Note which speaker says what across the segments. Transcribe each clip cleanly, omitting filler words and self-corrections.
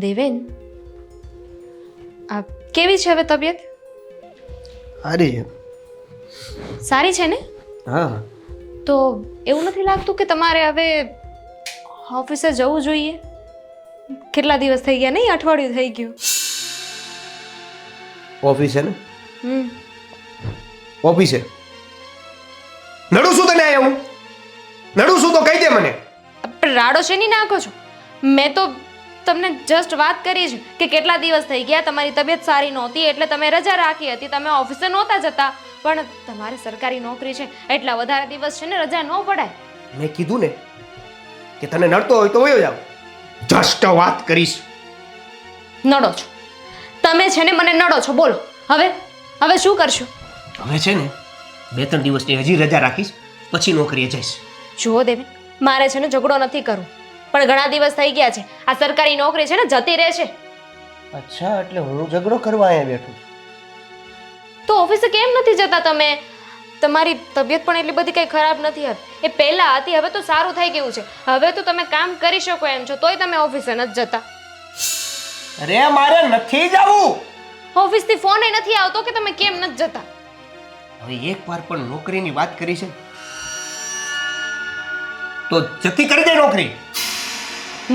Speaker 1: દેવેન, આ કેવી છે હવે તબિયત?
Speaker 2: અરે
Speaker 1: સારી છે ને?
Speaker 2: હા,
Speaker 1: તો એવું નથી લાગતું કે તમારે હવે ઓફિસે જવું જોઈએ? કેટલા દિવસ થઈ ગયા? નહીં, અઠવાડિયું થઈ ગયું.
Speaker 2: ઓફિસે ને
Speaker 1: હમ
Speaker 2: ઓફિસે નડું શું તને આયા હું નડું શું તો કહી દે મને.
Speaker 1: પણ રાડો શેની નાખો છો? મેં તો તમને જસ્ટ વાત કરી છે કે કેટલા દિવસ થઈ ગયા તમારી તબિયત સારી નહોતી એટલે તમે રજા રાખી હતી, તમે ઓફિસે નહોતા જતા. પણ તમારે સરકારી નોકરી છે એટલા વધારે દિવસ છે ને રજા ન પડાય.
Speaker 2: મેં કીધું ને કે તને નડતો હોય તો વયો જાવ. જસ્ટ વાત કરીશ.
Speaker 1: નડો છો તમે, છે ને મને નડો છો. બોલો હવે હવે શું કરશો?
Speaker 2: હવે છે ને 2-3 દિવસની હજી રજા રાખીશ, પછી નોકરીએ જઈશ.
Speaker 1: જુઓ દેવી, મારે છે ને ઝઘડો નથી કરવો, પણ ઘણા દિવસ થઈ ગયા છે. આ સરકારી નોકરી છે ને જતી રહેશે.
Speaker 2: અચ્છા, એટલે હું ઝઘડો કરવા અહીંયા બેઠો છું.
Speaker 1: તો ઓફિસે કેમ નથી જતા તમે? તમારી તબિયત પણ એટલી બધી કઈ ખરાબ નથી હતી. એ પહેલા હતી, હવે તો સારું થઈ ગયું છે. હવે તો તમે કામ કરી શકો એમ છો, તોય તમે ઓફિસે નથી જતા.
Speaker 2: અરે મારે નથી જવું.
Speaker 1: ઓફિસથી ફોન નથી આવતો કે તમે કેમ નથી જતા?
Speaker 2: હવે એકવાર પણ નોકરીની વાત કરી છે તો જતી કરી દે નોકરી.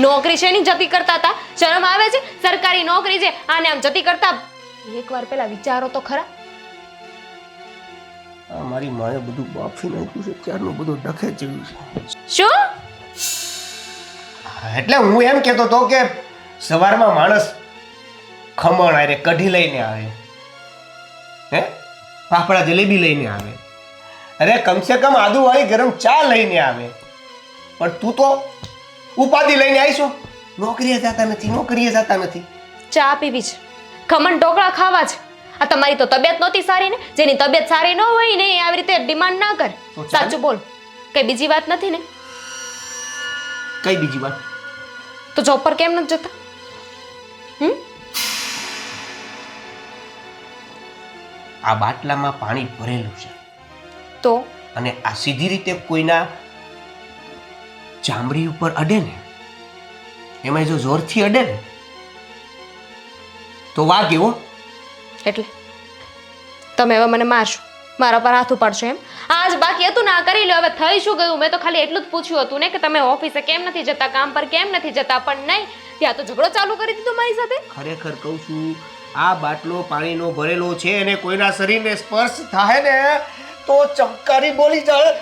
Speaker 1: નોકરી શેની જતી કરતા હતા? શરમ આવે છે? સરકારી નોકરી છે, આને આમ જતી કરતા એકવાર પહેલા વિચારો તો ખરા.
Speaker 2: આ મારી માએ બધું બાફી નાખ્યું છે, ત્યારનું બધું ડખે જેવું છે.
Speaker 1: શું?
Speaker 2: એટલે હું એમ કહેતો હતો કે સવારમાં માણસ ખમણ આરે કઢી લઈને આવે, હે ફાફડા જલેબી લઈને આવે, અરે કમસે કમ આદુવાળી ગરમ ચા લઈને આવે, પણ તું તો ઉપાધિ લઈને આવીશું. નોકરીએ જતા નથી, નોકરીએ જતા નથી.
Speaker 1: ચા પીવી છે, ખમણ ઢોકળા ખાવા છે. આ તમારી તો તબિયત નહોતી સારી ને? જેની તબિયત સારી ન હોય ને એ આવી રીતે ડિમાન્ડ ના કરે.
Speaker 2: તો ચાલે.
Speaker 1: સાચું બોલ, કઈ બીજી વાત નથી ને?
Speaker 2: કઈ બીજી વાત?
Speaker 1: તો જોબ પર કેમ નથી જતા?
Speaker 2: આ બાટલામાં પાણી ભરેલું છે
Speaker 1: તો
Speaker 2: અને આ સીધી રીતે કોઈના ચામડી ઉપર અડે ને, એમાં જો જોરથી અડે ને તો વાગે હો.
Speaker 1: એટલે તમે હવે મને મારશો, મારા પર હાથ ઉપાડશો એમ? આજ બાકી હતું ને આ કરી લો. હવે થઈ શું ગયું? મેં તો ખાલી એટલું જ પૂછ્યું હતું ને કે તમે ઓફિસે કેમ નથી જતા, કામ પર કેમ નથી જતા, પણ નહીં, ત્યાં તો ઝઘડો ચાલુ કરી દીધો મારી સાથે.
Speaker 2: ખરેખર કહું છું, આ બાટલો પાણીનો ભરેલો છે અને કોઈના શરીરને સ્પર્શ થાય ને તો ચમકારી બોલી જાય.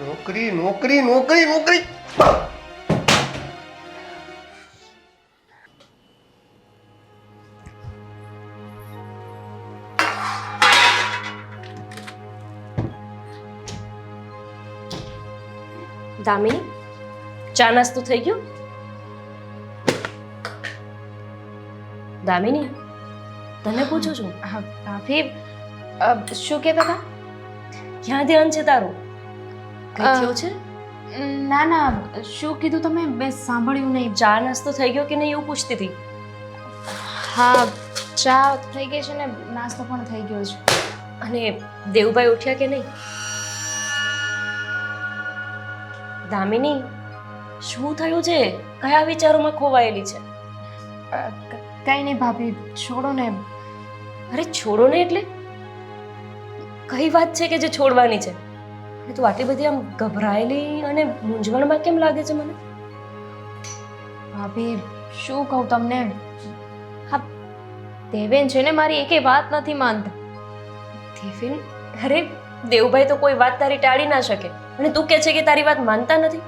Speaker 2: નોકરી નોકરી નોકરી નોકરી.
Speaker 3: દામિની, ચા નાસ્તો થઈ ગયો? દામિની, તને પૂછું છું.
Speaker 1: ભાભી, શું કહેતા હતા?
Speaker 3: ક્યાં ધ્યાન છે તારું? કઈ થયું છે?
Speaker 1: ના ના, શું કીધું તમે? મેં સાંભળ્યું નહીં.
Speaker 3: ચા નાસ્તો થઈ ગયો કે નહીં એવું પૂછતી હતી.
Speaker 1: હા, ચા થઈ ગઈ છે ને નાસ્તો પણ થઈ ગયો છે.
Speaker 3: અને દેવુભાઈ ઉઠ્યા કે નહીં? દામિની, શું થયું છે? કયા વિચારોમાં ખોવાયેલી છે?
Speaker 1: કઈ નહીં ભાભી, છોડો ને.
Speaker 3: અરે છોડો ને એટલે કઈ વાત છે કે જે છોડવાની છે? તું આટલી બધી આમ ગભરાયેલી અને મૂંઝવણમાં કેમ લાગે છે મને?
Speaker 1: ભાભી, શું કહું તમને? હા, દેવેન છે ને મારી એકે વાત નથી માનતા.
Speaker 3: દેવેન? અરે દેવભાઈ તો કોઈ વાત તારી ટાળી ના શકે અને તું કહે છે કે તારી વાત માનતા નથી?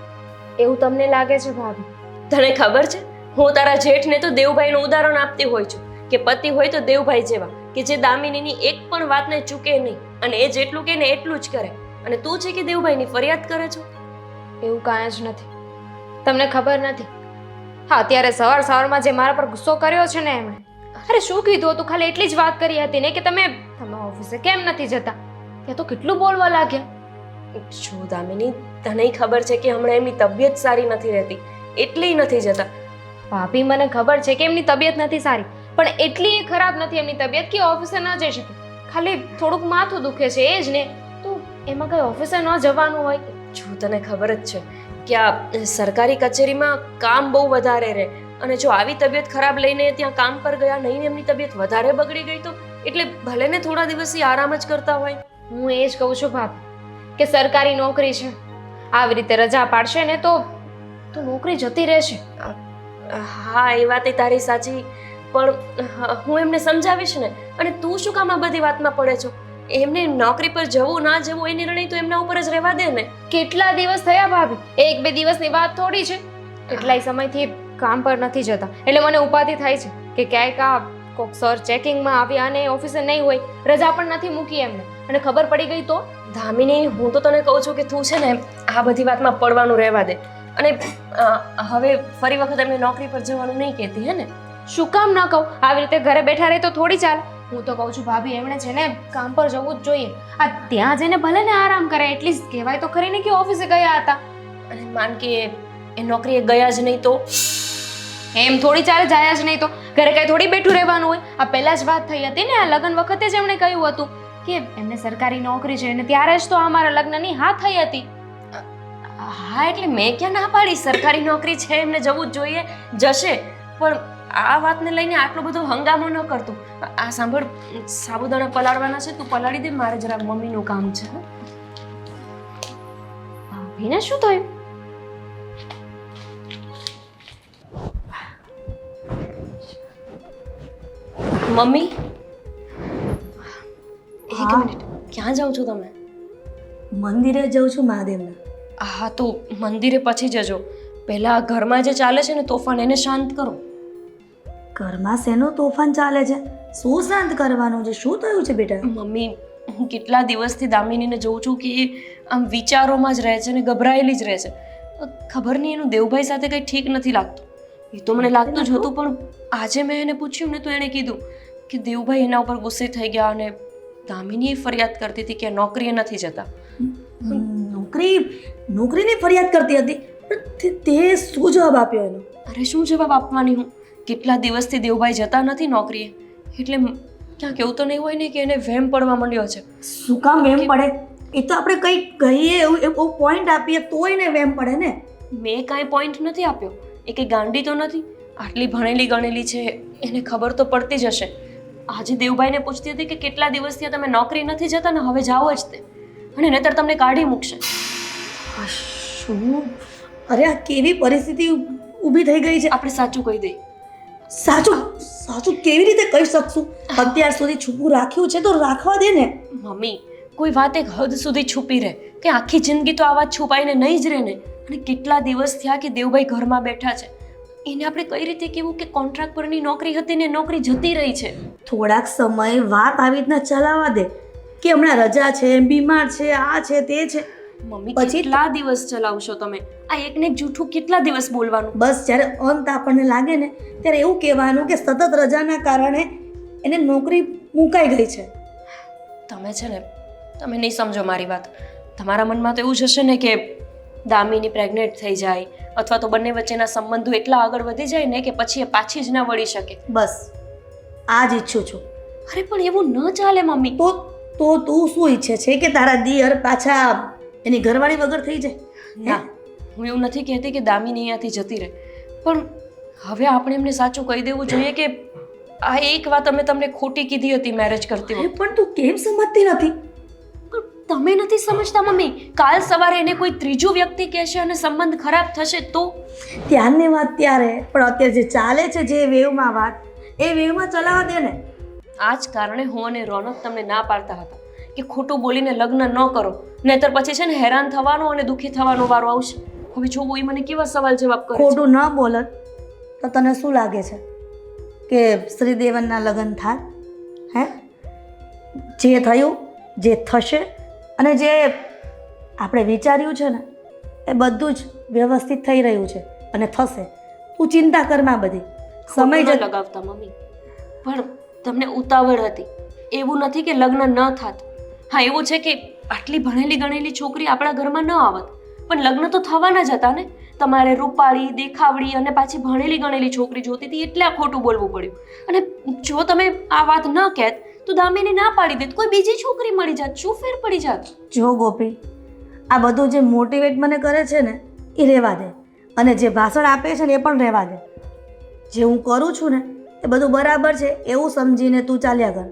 Speaker 1: એવું તમને લાગે છે ભાભી?
Speaker 3: તને ખબર છે, હું તારા જેઠને તો દેવભાઈનું ઉદાહરણ આપતી હોય છું કે પતિ હોય તો દેવભાઈ જેવા, કે જે દામિનીની એક પણ વાતને ચૂકે નહીં અને એ જેટલું કહે ને એટલું જ કરે. અને તું છે કે દેવભાઈની ફરિયાદ કરે છો?
Speaker 1: એવું કાંઈ જ નથી. તમને ખબર નથી? હા, અત્યારે સવારમાં જે મારા પર ગુસ્સો કર્યો છે ને એમણે, અરે શું કીધું હતું? ખાલી એટલી જ વાત કરી હતી ને કે તમે ઓફિસે કેમ નથી જતા. ત્યાં તો કેટલું બોલવા લાગ્યા.
Speaker 3: શું દામિની, તને ખબર છે કે હમણાં એમની તબિયત સારી નથી રહેતી એટલે નથી જતા?
Speaker 1: ભાભી, મને ખબર છે કે એમની તબિયત નથી સારી, પણ એટલી ખરાબ નથી એમની તબિયત કે ઓફિસે ન જઈ શકે. ખાલી થોડુંક માથું દુખે છે એ જ ને, તો એમાં કઈ ઓફિસે ન જવાનું હોય?
Speaker 3: જો તને ખબર જ છે કે આ સરકારી કચેરીમાં કામ બહુ વધારે રહે અને જો આવી તબિયત ખરાબ લઈને ત્યાં કામ પર ગયા નહીં ને એમની તબિયત વધારે બગડી ગઈ તો એટલે ભલે ને થોડા દિવસથી આરામ જ કરતા હોય.
Speaker 1: હું એ જ કહું છું ભાભી કે સરકારી નોકરી છે, આવી રીતે રજા પાડશે ને તો નોકરી જતી રહેશે.
Speaker 3: હા એ વાત એ તારી સાચી, પણ હું એમને સમજાવીશ ને. અને તું શું કામ આ બધી વાતમાં પડે છો? એમને નોકરી પર જવું ના જવું એ નિર્ણય તો એમના ઉપર જ રહેવા દે ને.
Speaker 1: કેટલા દિવસ થયા ભાભી? 1-2 દિવસની વાત થોડી છે. કેટલાય સમયથી કામ પર નથી જતા એટલે મને ઉપાધિ થાય છે કે ક્યાંક આ કોક સર ચેકિંગમાં આવ્યા અને ઓફિસે નહીં હોય, રજા પણ નથી મૂકી એમને અને ખબર પડી ગઈ તો?
Speaker 3: ધામિની, હું તો તને કહું છું કે તું છે ને આ બધી વાતમાં પડવાનું રહેવા દે. અને હવે ફરી વખત એમને નોકરી પર જવાનું નહીં કહેતી, હે ને?
Speaker 1: શું કામ ન કહું? આવી રીતે ઘરે બેઠા રહે તો થોડી ચાલે. હું તો કહું છું ભાભી એમણે છે ને કામ પર જવું જ જોઈએ. આ ત્યાં જઈને ભલે ને આરામ કરે, એટલીસ્ટ કહેવાય તો ખરી ને કે ઓફિસે ગયા હતા.
Speaker 3: અને માન કે એ નોકરીએ ગયા જ નહીં તો?
Speaker 1: એમ થોડી ચાલે, જાય જ નહીં તો ઘરે કઈ થોડી બેઠું રહેવાનું હોય. આ પહેલા જ વાત થઈ હતી ને, આ લગ્ન વખતે જ એમણે કહ્યું હતું કે એમને સરકારી નોકરી છે અને ત્યારે જ તો અમારા લગ્નની હા થઈ હતી.
Speaker 3: હા એટલે મેં ક્યાં ના પાડી, સરકારી નોકરી છે એમને જવું જ જોઈએ, જશે. પણ આ વાતને લઈને આટલો બધો હંગામો ન કરતો. આ સાંભળ, સાબુદાણા પલાળવાના છે, તું પલાળી દે, મારે જરા મમ્મીનું કામ છે.
Speaker 1: ભાભીને શું થયું?
Speaker 3: મમ્મી, એક મિનિટ, ક્યાં જાઓ છો તમે?
Speaker 4: મંદિરે જઉં છું મહાદેવના.
Speaker 3: હા તો મંદિરે પછી જજો. પહેલા ઘરમાં જે ચાલે છે ને તોફાન, એને શાંત કરો.
Speaker 4: ઘરમાં શેનું તોફાન ચાલે છે? શું શાંત કરવાનું છે? શું થયું છે બેટા?
Speaker 3: મમ્મી, હું કેટલા દિવસથી દામિનીને જોઉં છું કે એ આમ વિચારોમાં જ રહે છે ને ગભરાયેલી જ રહે છે. ખબર નહીં એનું દેવભાઈ સાથે કંઈ ઠીક નથી લાગતું. એ તો મને લાગતું જ હતું, પણ આજે મેં એને પૂછ્યું ને તો એણે કીધું કે દેવભાઈ એના ઉપર ગુસ્સે થઈ ગયા અને દામિની ફરિયાદ કરતી હતી કે નોકરીએ નથી જતા.
Speaker 4: નોકરીની ફરિયાદ કરતી હતી, પણ તે શું જવાબ આપ્યો એનો?
Speaker 3: અરે શું જવાબ આપવાની હું? કેટલા દિવસથી દેવભાઈ જતા નથી નોકરીએ, એટલે ક્યાંક એવું તો નહીં હોય ને કે એને વહેમ પડવા માંડ્યો છે.
Speaker 4: શું કામ વહેમ પડે? એ તો આપણે કંઈ કહીએ એવો પોઈન્ટ આપીએ તોય ને વહેમ પડે ને.
Speaker 3: મેં કાંઈ પોઈન્ટ નથી આપ્યો. એ કંઈ ગાંડી તો નથી, આટલી ભણેલી ગણેલી છે, એને ખબર તો પડતી જ હશે. આજે દેવભાઈને પૂછતી હતી કે કેટલા દિવસથી તમે નોકરી નથી જતા ને હવે જાઓ જ તે, અને નહીતર તમને કાઢી મૂકશે.
Speaker 4: શું? અરે આ કેવી પરિસ્થિતિ ઊભી થઈ ગઈ છે.
Speaker 3: આપણે સાચું કહી દઈએ.
Speaker 4: સાચું કેવી રીતે કહી શકશું? અત્યાર સુધી છુપું રાખ્યું છે તો રાખવા દે ને.
Speaker 3: મમ્મી, કોઈ વાત એક હદ સુધી છુપી રહે કે આખી જિંદગી તો આ વાત છુપાઈને નહીં જ રહે ને. અને કેટલા દિવસ થયા કે દેવભાઈ ઘરમાં બેઠા છે, એને આપણે કઈ રીતે કહેવું કે કોન્ટ્રાક્ટ પરની નોકરી હતી ને નોકરી જતી રહી છે?
Speaker 4: થોડાક સમય વાત આવી રીતના ચલાવવા દે કે હમણાં રજા છે, બીમાર છે, આ છે, તે છે.
Speaker 3: મમ્મી,
Speaker 4: પછી
Speaker 3: કેટલા દિવસ ચલાવશો તમે આ એકને એક જૂઠું? કેટલા દિવસ બોલવાનું?
Speaker 4: બસ જ્યારે અંત આપણને લાગે ને ત્યારે એવું કહેવાનું કે સતત રજાના કારણે એને નોકરી મુકાઈ ગઈ છે.
Speaker 3: તમે છે ને, તમે નહીં સમજો મારી વાત. તમારા મનમાં તો એવું જ હશે ને કે દામિની પ્રેગ્નેન્ટ થઈ જાય અથવા તો બંને વચ્ચેના સંબંધો એટલા આગળ વધી જાય ને કે પછી એ પાછી જ ના વળી શકે.
Speaker 4: બસ આ જ ઈચ્છું છું.
Speaker 3: અરે પણ એવું ન ચાલે મમ્મી.
Speaker 4: તો તું શું ઈચ્છે છે કે તારા દિયર પાછા એની ઘરવાળી વગર થઈ જાય?
Speaker 3: ના, હું એવું નથી કહેતી કે દામિની અહીંયાથી જતી રહે, પણ હવે આપણે એમને સાચું કહી દેવું જોઈએ કે આ એક વાત અમે તમને ખોટી કીધી હતી મેરેજ કરતી વખતે.
Speaker 4: પણ તું કેમ સમજતી નથી?
Speaker 3: પણ તમે નથી સમજતા મમ્મી. કાલ સવારે એને કોઈ ત્રીજું વ્યક્તિ કહેશે અને સંબંધ ખરાબ થશે તો?
Speaker 4: ત્યારની વાત ત્યારે, પણ અત્યારે જે ચાલે છે જે વેવમાં વાત, એ વેવમાં ચલાવવા દે ને.
Speaker 3: આ જ કારણે હું અને રોનક તમને ના પાડતા હતા કે ખોટું બોલીને લગ્ન ન કરો, નહીતર પછી છે ને હેરાન થવાનો અને દુઃખી થવાનો વારો આવશે. હવે જો એ મને કેવા સવાલ જવાબ કરે છે.
Speaker 4: ખોટું ન બોલત તો તને શું લાગે છે કે શ્રીદેવનના લગ્ન થાય? હે? જે થયું, જે થશે અને જે આપણે વિચાર્યું છે ને એ બધું જ વ્યવસ્થિત થઈ રહ્યું છે અને થશે. તું ચિંતા કરમાં બધી. સમય જ
Speaker 3: લગાવતા મમ્મી, પણ તમને ઉતાવળ હતી. એવું નથી કે લગ્ન ન થાત. હા, એવું છે કે આટલી ભણેલી ગણેલી છોકરી આપણા ઘરમાં ન આવત, પણ લગ્ન તો થવાના જ હતા ને. તમારે રૂપાળી, દેખાવડી અને પાછી ભણેલી ગણેલી છોકરી જોતી હતી એટલે આ ખોટું બોલવું પડ્યું. અને જો તમે આ વાત ન કહેત તો દામિની ના પાડી દેત, કોઈ બીજી છોકરી મળી જાત, શું ફેર પડી જાત?
Speaker 4: જો ગોપી, આ બધું જે મોટિવેટ મને કરે છે ને એ રહેવા દે, અને જે ભાષણ આપે છે ને એ પણ રહેવા દે. જે હું કરું છું ને એ બધું બરાબર છે એવું સમજીને તું ચાલ્યા કર.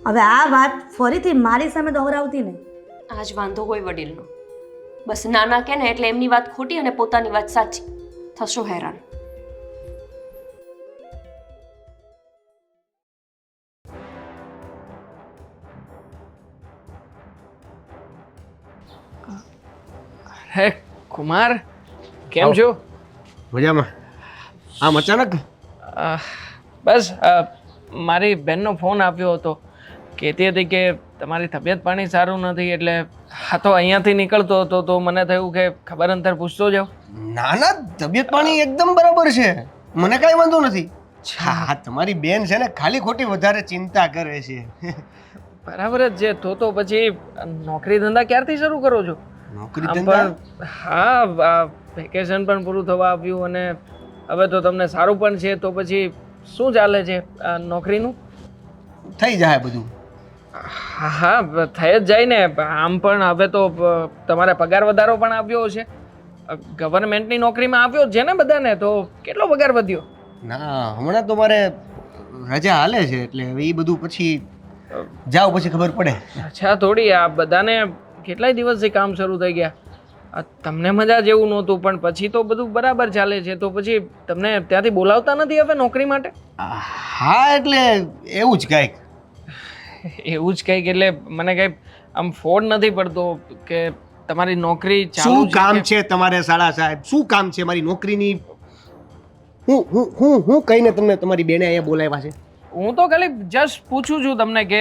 Speaker 4: હવે આ વાત ફરીથી મારી સામે દોહરાવતી નહીં.
Speaker 3: આ જ વાંધો હોય વડીલનો. બસ નાના કે ને એટલે એમની વાત ખોટી અને પોતાની વાત સાચી. થશો હેરાન.
Speaker 5: હે કુમાર, કેમ છો?
Speaker 2: મજામાં. આમ અચાનક
Speaker 5: બસ મારી બહેનનો ફોન આવ્યો હતો. કહેતી હતી કે તમારી તબિયત પાણી સારું નથી, એટલે હા તો અહીંયાથી નીકળતો હતો તો મને થયું કે ખબર અંતર પૂછતો જાઉં.
Speaker 2: ના ના, તબિયત પાણી એકદમ બરાબર છે, મને કાંઈ વાંધો નથી. હા, તમારી બેન છે ને ખાલી ખોટી વધારે ચિંતા કરે છે.
Speaker 5: બરાબર જ છે. તો પછી નોકરી ધંધા ક્યારથી શરૂ કરો છો?
Speaker 2: નોકરી
Speaker 5: આમ
Speaker 2: ધંધા
Speaker 5: પણ હા, વેકેશન પણ પૂરું થવા આવ્યું અને હવે તો તમને સારું પણ છે, તો પછી શું ચાલે છે નોકરીનું?
Speaker 2: થઈ જાય બધું.
Speaker 5: હા હા, થઈ જ જાય ને. આમ પણ હવે તો તમારે પગાર વધારો પણ આવ્યો છે. ગવર્મેન્ટની નોકરીમાં આવ્યો જ છે ને બધાને, તો કેટલો પગાર વધ્યો?
Speaker 2: ના, હમણાં તો મારે રજા હાલે છે, એટલે હવે એ બધું પછી જાઓ પછી ખબર પડે.
Speaker 5: અચ્છા, થોડી આ બધાને કેટલાય દિવસથી કામ શરૂ થઈ ગયા. તમને મજા જેવું નહોતું, પણ પછી તો બધું બરાબર ચાલે છે, તો પછી તમને ત્યાંથી બોલાવતા નથી હવે નોકરી માટે?
Speaker 2: હા, એટલે એવું જ કાંઈક.
Speaker 5: એવું જ કંઈક એટલે મને કંઈ આમ ફોન નથી પડતો કે તમારી નોકરી ચાલુ
Speaker 2: શું
Speaker 5: છે
Speaker 2: કામ
Speaker 5: કે-
Speaker 2: છે તમારે સાળા સાહેબ? શું કામ છે મારી નોકરીની? હું કહીને તમને તમારી બેને અહીંયા બોલાવ્યા છે?
Speaker 5: હું તો ખાલી જસ્ટ પૂછું છું તમને કે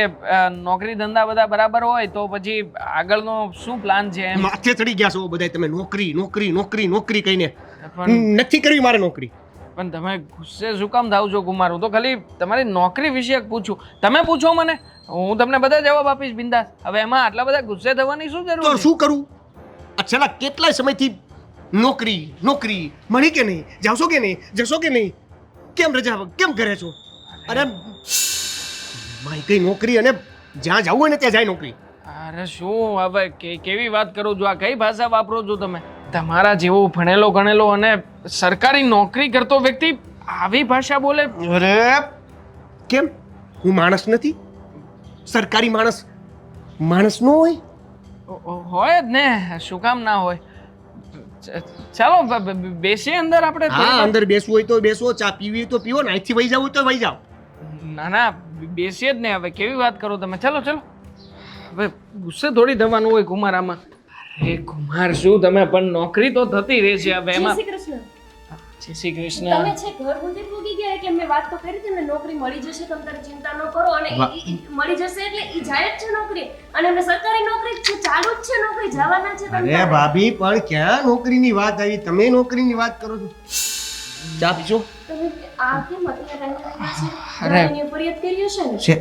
Speaker 5: નોકરી ધંધા બધા બરાબર હોય તો પછી આગળનો શું પ્લાન છે એમ.
Speaker 2: માથે ચડી ગયા છો બધા તમે. નોકરી નોકરી નોકરી નોકરી કહીને
Speaker 5: પણ
Speaker 2: નથી કરવી મારે નોકરી.
Speaker 5: પણ તમે ગુસ્સે શું કામ થાવ છો કુમાર? હું તો ખાલી તમારી નોકરી વિશે પૂછું. તમે પૂછો મને, હું તમને બધા જવાબ આપીશ બિંદાસ. હવે એમાં આટલા બધા ગુસ્સે થવાની શું જરૂર
Speaker 2: તો
Speaker 5: છે?
Speaker 2: શું કરું? આ છેલ્લા કેટલાય સમયથી નોકરી નોકરી મળી કે નહીં, જાવશો કે નહીં, જશો કે નહીં, કેમ રજા કેમ કરે છો? અરે મારી કઈ નોકરી, અને જ્યાં જવું હોય ને ત્યાં જાય નોકરી.
Speaker 5: અરે શું હવે કેવી વાત કરો છો? આ કઈ ભાષા વાપરો છો તમે? તમારા જેવો ભણેલો ગણેલો અને સરકારી નોકરી કરતો વ્યક્તિ આવી ભાષા બોલે?
Speaker 2: અરે કેમ, હું માણસ નથી? સરકારી માણસ માણસ નો હોય?
Speaker 5: હોય જ ને, શું કામ ના હોય? ચાલો બેસીએ અંદર આપણે થોડી
Speaker 2: હા,
Speaker 5: વાર.
Speaker 2: અંદર બેસવું હોય તો બેસો, ચા પીવી હોય તો પીવો, ને અહીંથી વહી જવું હોય તો વહી જાઓ.
Speaker 5: ના ના, બેસીએ જ ને. હવે કેવી વાત કરો તમે? ચલો ચલો, હવે ગુસ્સે થોડી થવાનું હોય કુમાર આમાં. અરે કુમાર, શું તમે પણ નોકરી તો થતી રહેશે હવે
Speaker 3: જય
Speaker 5: એમાં.
Speaker 3: શ્રી કૃષ્ણ.
Speaker 5: જય શ્રી
Speaker 3: તમે
Speaker 5: કૃષ્ણ.
Speaker 3: છે ઘર સુધી પૂગી ગયા એટલે મેં વાત તો કરી હતી ને, નોકરી મળી જશે, તમે તારી ચિંતા ન કરો. અને ઈ મળી જશે એટલે ઈ જાય જ છે નોકરી, અને એમને સરકારી નોકરી જ છે, ચાલુ જ છે નોકરી, જવાના છે તમે.
Speaker 2: અરે ભાભી, પણ ક્યાં નોકરીની વાત આવી? તમે નોકરીની વાત કરો છો. ચા પીશો?
Speaker 3: તમે આ કેમ અત્યારે આવ્યા છે?
Speaker 5: અરે.
Speaker 3: એની ફરિયાદ કરી હશે ને?
Speaker 2: છે.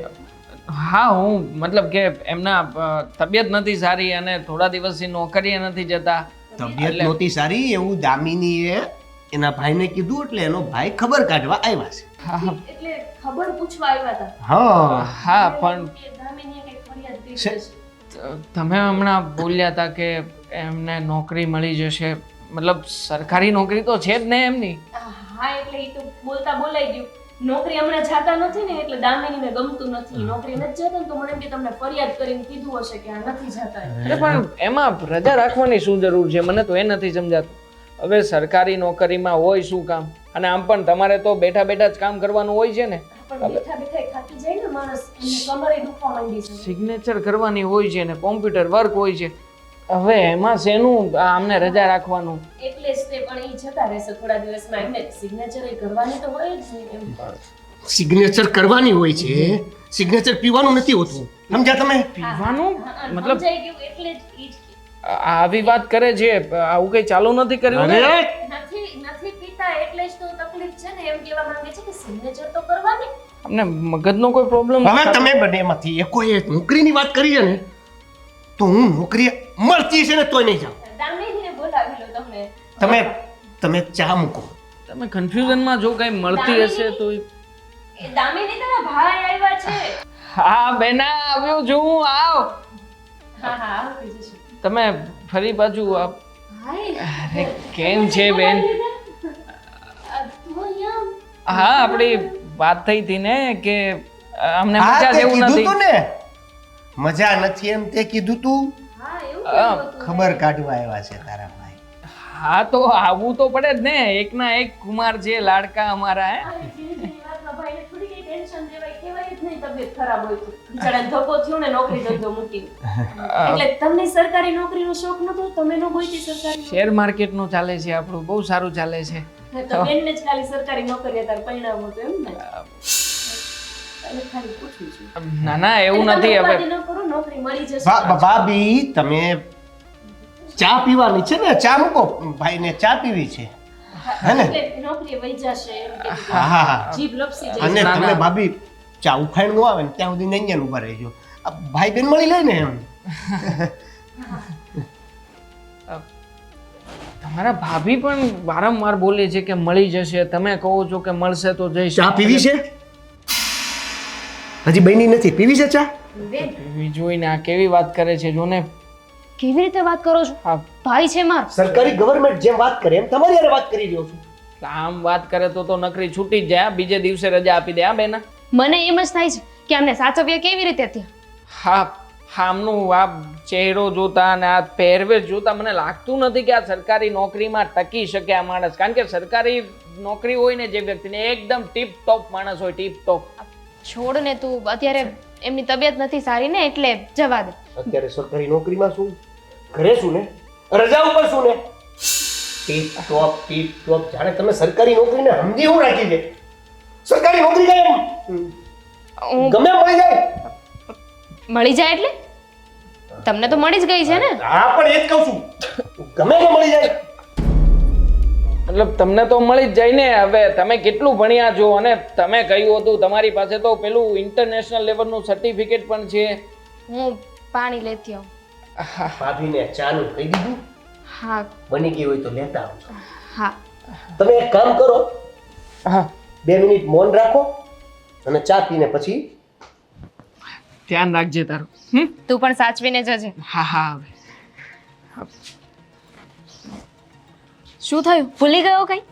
Speaker 5: હા, હું મતલબ કે એમના તબિયત નથી સારી અને થોડા દિવસથી નોકરીએ નથી જતા.
Speaker 2: તબિયત
Speaker 5: એટલે-
Speaker 2: નહોતી સારી એવું દામિનીએ એના ભાઈને કીધું, એટલે એનો ભાઈ ખબર કાઢવા આવ્યા છે.
Speaker 5: હા
Speaker 3: એટલે ખબર પૂછવા આવ્યા હતા.
Speaker 2: હા,
Speaker 5: હા, પણ
Speaker 3: કે દામિનીએ કંઈક ફરિયાદ કરી
Speaker 2: છે.
Speaker 3: હશે.
Speaker 5: તમે હમણાં બોલ્યા હતા કે એમને નોકરી મળી જશે, મતલબ સરકારી નોકરી તો છે જ ને એમની.
Speaker 3: હા, એટલે ઈ તો બોલતા બોલાઈ ગયું. નોકરી હમણાં જાતા નથી ને એટલે દામિનીને ગમતું નથી. નોકરી નથી જતા ને તો મને એમ કે તમને ફરિયાદ કરીને કીધું હશે કે આ નથી જતા એમ.
Speaker 5: અરે પણ એમાં રજા રાખવાની શું જરૂર છે? મને તો એ નથી સમજાતું. હવે સરકારી નોકરીમાં હોય શું કામ? અને આમ પણ તમારે તો બેઠા બેઠા જ કામ કરવાનું હોય છે ને.
Speaker 3: પણ બેઠા બેઠા ય થાકી જાય ને માણસ, એમને કમરે દુખવા માંડી છે.
Speaker 5: સિગ્નેચર કરવાની હોય છે ને કોમ્પ્યુટર વર્ક હોય છે. હવે એમાં શેનું આમને રજા રાખવાનું?
Speaker 3: એટલે જ તે પણ ઈ જતા રહેશે થોડા દિવસમાં. એમને સિગ્નેચર એ કરવાની તો હોય જ નહીં એમ.
Speaker 2: સિગ્નેચર કરવાની હોય છે, સિગ્નેચર પીવાનું નથી હોતું. સમજ્યા તમે?
Speaker 5: પીવાનું
Speaker 3: હા,
Speaker 5: મતલબ
Speaker 3: સમજાઈ ગયું એટલે જ ઈ જ
Speaker 5: આવી વાત કરે છે. આવું કઈ ચાલુ નથી કર્યું ને?
Speaker 2: અરે
Speaker 3: નથી પીતા એટલે જ તો તકલીફ છે ને. એમ કહેવા માંગે છે કે સિગ્નેચર તો કરવાની.
Speaker 5: અમને મગજનો કોઈ પ્રોબ્લેમ?
Speaker 2: હવે તમે બંનેમાંથી એકોએ નોકરીની વાત કરી છે ને, તો હું નોકરી મળતી છે ને તોય નહીં જાઉં.
Speaker 3: દામિનીને બોલાવી લો તમે.
Speaker 2: તમે ચા મૂકો.
Speaker 5: તમે કન્ફ્યુઝનમાં જો કઈ મળતી હશે તો
Speaker 3: એ દામિની તારા ભાઈ આવ્યા છે.
Speaker 5: હા બેના, આવ્યો છું હું. આવ
Speaker 3: હા આવતી જશે.
Speaker 5: તમે ફરી પાછું અરે કેમ છે બેન? હા, આપણી વાત થઈ હતી ને કે અમને
Speaker 2: હા
Speaker 5: મજા
Speaker 2: તે
Speaker 5: જેવું
Speaker 2: કીધું
Speaker 5: નથી.
Speaker 2: તું ને મજા નથી એમ તે કીધું તું. ખબર કાઢવા આવ્યા છે તારા ભાઈ.
Speaker 5: હા તો આવવું તો પડે જ ને, એકના એક કુમાર છે લાડકા અમારા. હે
Speaker 3: તમને સરકારી નોકરીનો શોખ નતો? તમે નો ગોઈતી સરકારી
Speaker 5: શેર માર્કેટનું ચાલે છે આપણું, બહુ સારું ચાલે છે.
Speaker 3: તો બેનને જ ખાલી સરકારી નોકરી તાર પરિણામ હતો એમ ને? એટલે ખાલી પૂછું છું.
Speaker 5: ના ના એવું નથી. હવે
Speaker 3: ઉપાધિ ન કરો, નોકરી મળી જશે.
Speaker 2: ભાભી તમે ચા પીવાની છે ને, ચા મૂકો ભાઈને ચા પીવી છે હે ને?
Speaker 3: એટલે નોકરી વહી જશે એમ કીધું.
Speaker 2: હા હા હા.
Speaker 3: જીભ લપસી
Speaker 2: અને
Speaker 3: જાય.
Speaker 2: તમે ભાભી ચા ઉફાણ નો આવે ને ત્યાં સુધી નૈયા ઉભા રહેજો. આ ભાઈ બેન મળી લે ને એમ.
Speaker 5: તમારા ભાભી પણ વારંવાર બોલે છે કે મળી જશે, તમે કહો છો કે મળશે તો જઈશ.
Speaker 2: ચા પીવી છે? હજી બની નથી, પીવી છે ચા?
Speaker 5: પીવી જોઈને આ કેવી વાત કરે છે જોને.
Speaker 1: કેવી રીતે વાત કરો છો?
Speaker 5: હા,
Speaker 1: ભાઈ છે માર.
Speaker 2: સરકારી ગવર્નમેન્ટ જેમ વાત કરે એમ તમારી હારે વાત કરી રહ્યો છું.
Speaker 5: આમ વાત કરે તો નકરી છૂટી જ જાય. બીજે દિવસે રજા આપી દે. હા બેના.
Speaker 1: મને એમ જ થાય છે કે આમને સાચવ્યા કેવી રીતે ત્યાં.
Speaker 5: હા હા, આમનું આ ચહેરો જોતા અને આ પહેરવેશ જોતા મને લાગતું નથી કે આ સરકારી નોકરીમાં ટકી શકે આ માણસ. કારણ કે સરકારી નોકરી હોય ને જે વ્યક્તિને, એકદમ ટીપ ટોપ માણસ હોય, ટીપ ટોપ.
Speaker 1: છોડ ને તું, અત્યારે એમની તબિયત નથી સારી ને એટલે જવા દે.
Speaker 2: અત્યારે સરકારી નોકરીમાં શું, ઘરે શું ને, રજા ઉપર શું ને, ટીપ ટોપ. જાણે તમે સરકારી નોકરીને સમજી હું રાખી છે. સરકારી નોકરી કાંઈ એમ
Speaker 1: હું
Speaker 2: ગમે એમ મળી જાય.
Speaker 1: મળી જાય એટલે તમને તો મળી જ ગઈ છે ને.
Speaker 2: હા પણ એ જ કહું છું, ગમે એમ મળી જાય.
Speaker 5: મતલબ તમને તો મળી જ જાય ને. હવે તમે કેટલું ભણ્યા છો અને તમે કહ્યું હતું તમારી પાસે તો પેલું ઇન્ટરનેશનલ લેવલનું સર્ટિફિકેટ પણ છે.
Speaker 1: હું પાણી લેતી આવું.
Speaker 2: ભાભીને ચાનું કહી દીધું,
Speaker 1: હા
Speaker 2: બની ગઈ હોય તો લેતા આવજો.
Speaker 1: હા.
Speaker 2: તમે એક કામ કરો,
Speaker 5: હા,
Speaker 2: 2 મિનિટ મૌન રાખો અને ચા પીને પછી
Speaker 5: ધ્યાન રાખજે તારું.
Speaker 1: તું પણ સાચવીને જજે.
Speaker 5: હા હા. હવે
Speaker 1: શું થયું? ભૂલી ગયો કઈ?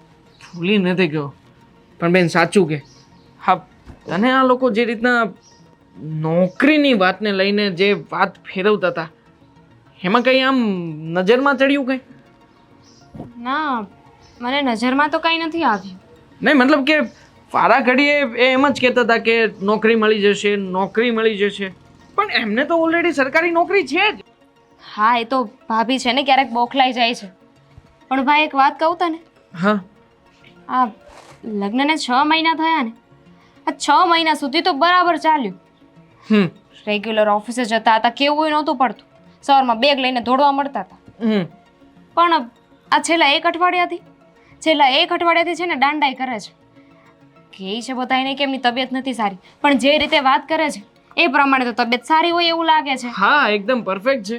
Speaker 5: ભૂલી નથી ગયો, પણ બેન સાચું કે હા, તને આ લોકો જે રીતના નોકરીની વાતને લઈને જે વાત ફેરવતા હતા એમાં કંઈ આમ નજરમાં ચડ્યું કંઈ?
Speaker 1: ના, મને નજરમાં તો કઈ નથી આવ્યું.
Speaker 5: નહીં, મતલબ કે વારા ઘડીએ એ એમ જ કહેતા હતા કે નોકરી મળી જશે, નોકરી મળી જશે. પણ એમને તો ઓલરેડી સરકારી નોકરી છે જ.
Speaker 1: હા, એ તો ભાભી છે ને ક્યારેક બોખલાઈ જાય છે. પણ ભાઈ એક વાત કહું તને,
Speaker 5: હા,
Speaker 1: આ લગ્નને 6 મહિના થયા ને, આ 6 મહિના સુધી તો બરાબર ચાલ્યું. રેગ્યુલર ઓફિસે જતા હતા, કેવું નહોતું પડતું. સવારમાં બેગ લઈને દોડવા મળતા હતા. પણ આ છેલ્લા એક અઠવાડિયાથી છે ને દાંડાઈ કરે છે. કહે છે બધાને કે એમની તબિયત નથી સારી, પણ જે રીતે વાત કરે છે એ પ્રમાણે તો તબિયત સારી હોય એવું લાગે છે.
Speaker 5: હા, એકદમ પરફેક્ટ છે.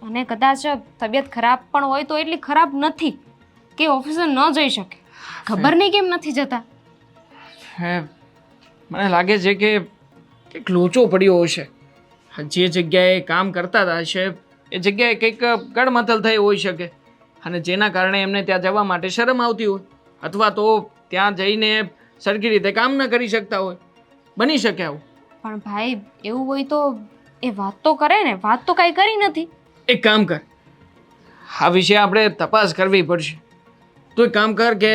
Speaker 1: અને કદાચ તબિયત ખરાબ પણ હોય તો એટલી ખરાબ નથી કે ઓફિસે ન જઈ શકે. ખબર નહીં કેમ નથી જતા.
Speaker 5: હે, મને લાગે છે કે કંઈક લોચો પડ્યો હશે. જે જગ્યાએ કામ કરતા હતા હશે એ જગ્યાએ કંઈક ગડમથલ થઈ હોઈ શકે અને જેના કારણે એમને ત્યાં જવા માટે શરમ આવતી હોય, અથવા તો ત્યાં જઈને સરખી રીતે કામ ન કરી શકતા હોય. બની શકે આવું.
Speaker 1: પણ ભાઈ એવું હોય તો એ વાત તો કરે ને. વાત તો કાંઈ કરી નથી.
Speaker 5: એક કામ કર, આ વિશે આપણે તપાસ કરવી પડશે. તું એક કામ કર કે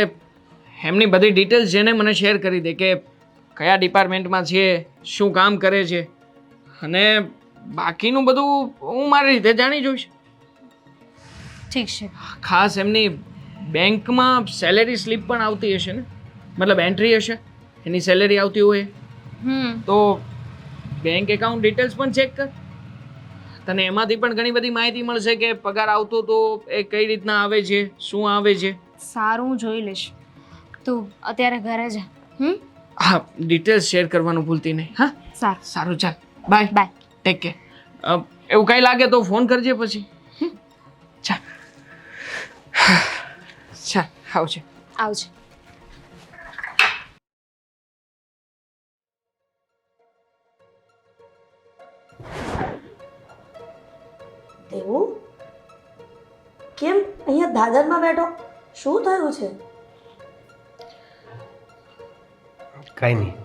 Speaker 5: એમની બધી ડિટેલ્સ છે ને મને શેર કરી દે કે કયા ડિપાર્ટમેન્ટમાં છે, શું કામ કરે છે, અને બાકીનું બધું હું મારી રીતે જાણી જોઈશ.
Speaker 1: ઠીક છે.
Speaker 5: ખાસ એમની બેંકમાં સેલેરી સ્લીપ પણ આવતી હશે ને, મતલબ એન્ટ્રી હશે એની સેલેરી આવતી હોય તો બેંક એકાઉન્ટ ડિટેલ્સ પણ ચેક કર. તને એમાંથી પણ ઘણી બધી માહિતી મળશે કે પગાર આવતો તો એ કઈ રીતના આવે છે, શું આવે છે.
Speaker 1: સારું, હું જોઈ લઈશ. તું અત્યારે ઘરે જા.
Speaker 5: હા, ડિટેલ્સ શેર કરવાનું ભૂલતી નહીં. હા,
Speaker 1: સારું.
Speaker 5: સારું, ચાલ, બાય
Speaker 1: બાય.
Speaker 5: Take care. એવું કંઈ લાગે તો ફોન કરજે પછી. ચાલ ચાલ, આવજે.
Speaker 1: આવજે.
Speaker 3: દેવું
Speaker 4: કેમ અહીંયા દાદરમાં બેઠો? શું થયું છે?
Speaker 2: કાંઈ નહીં.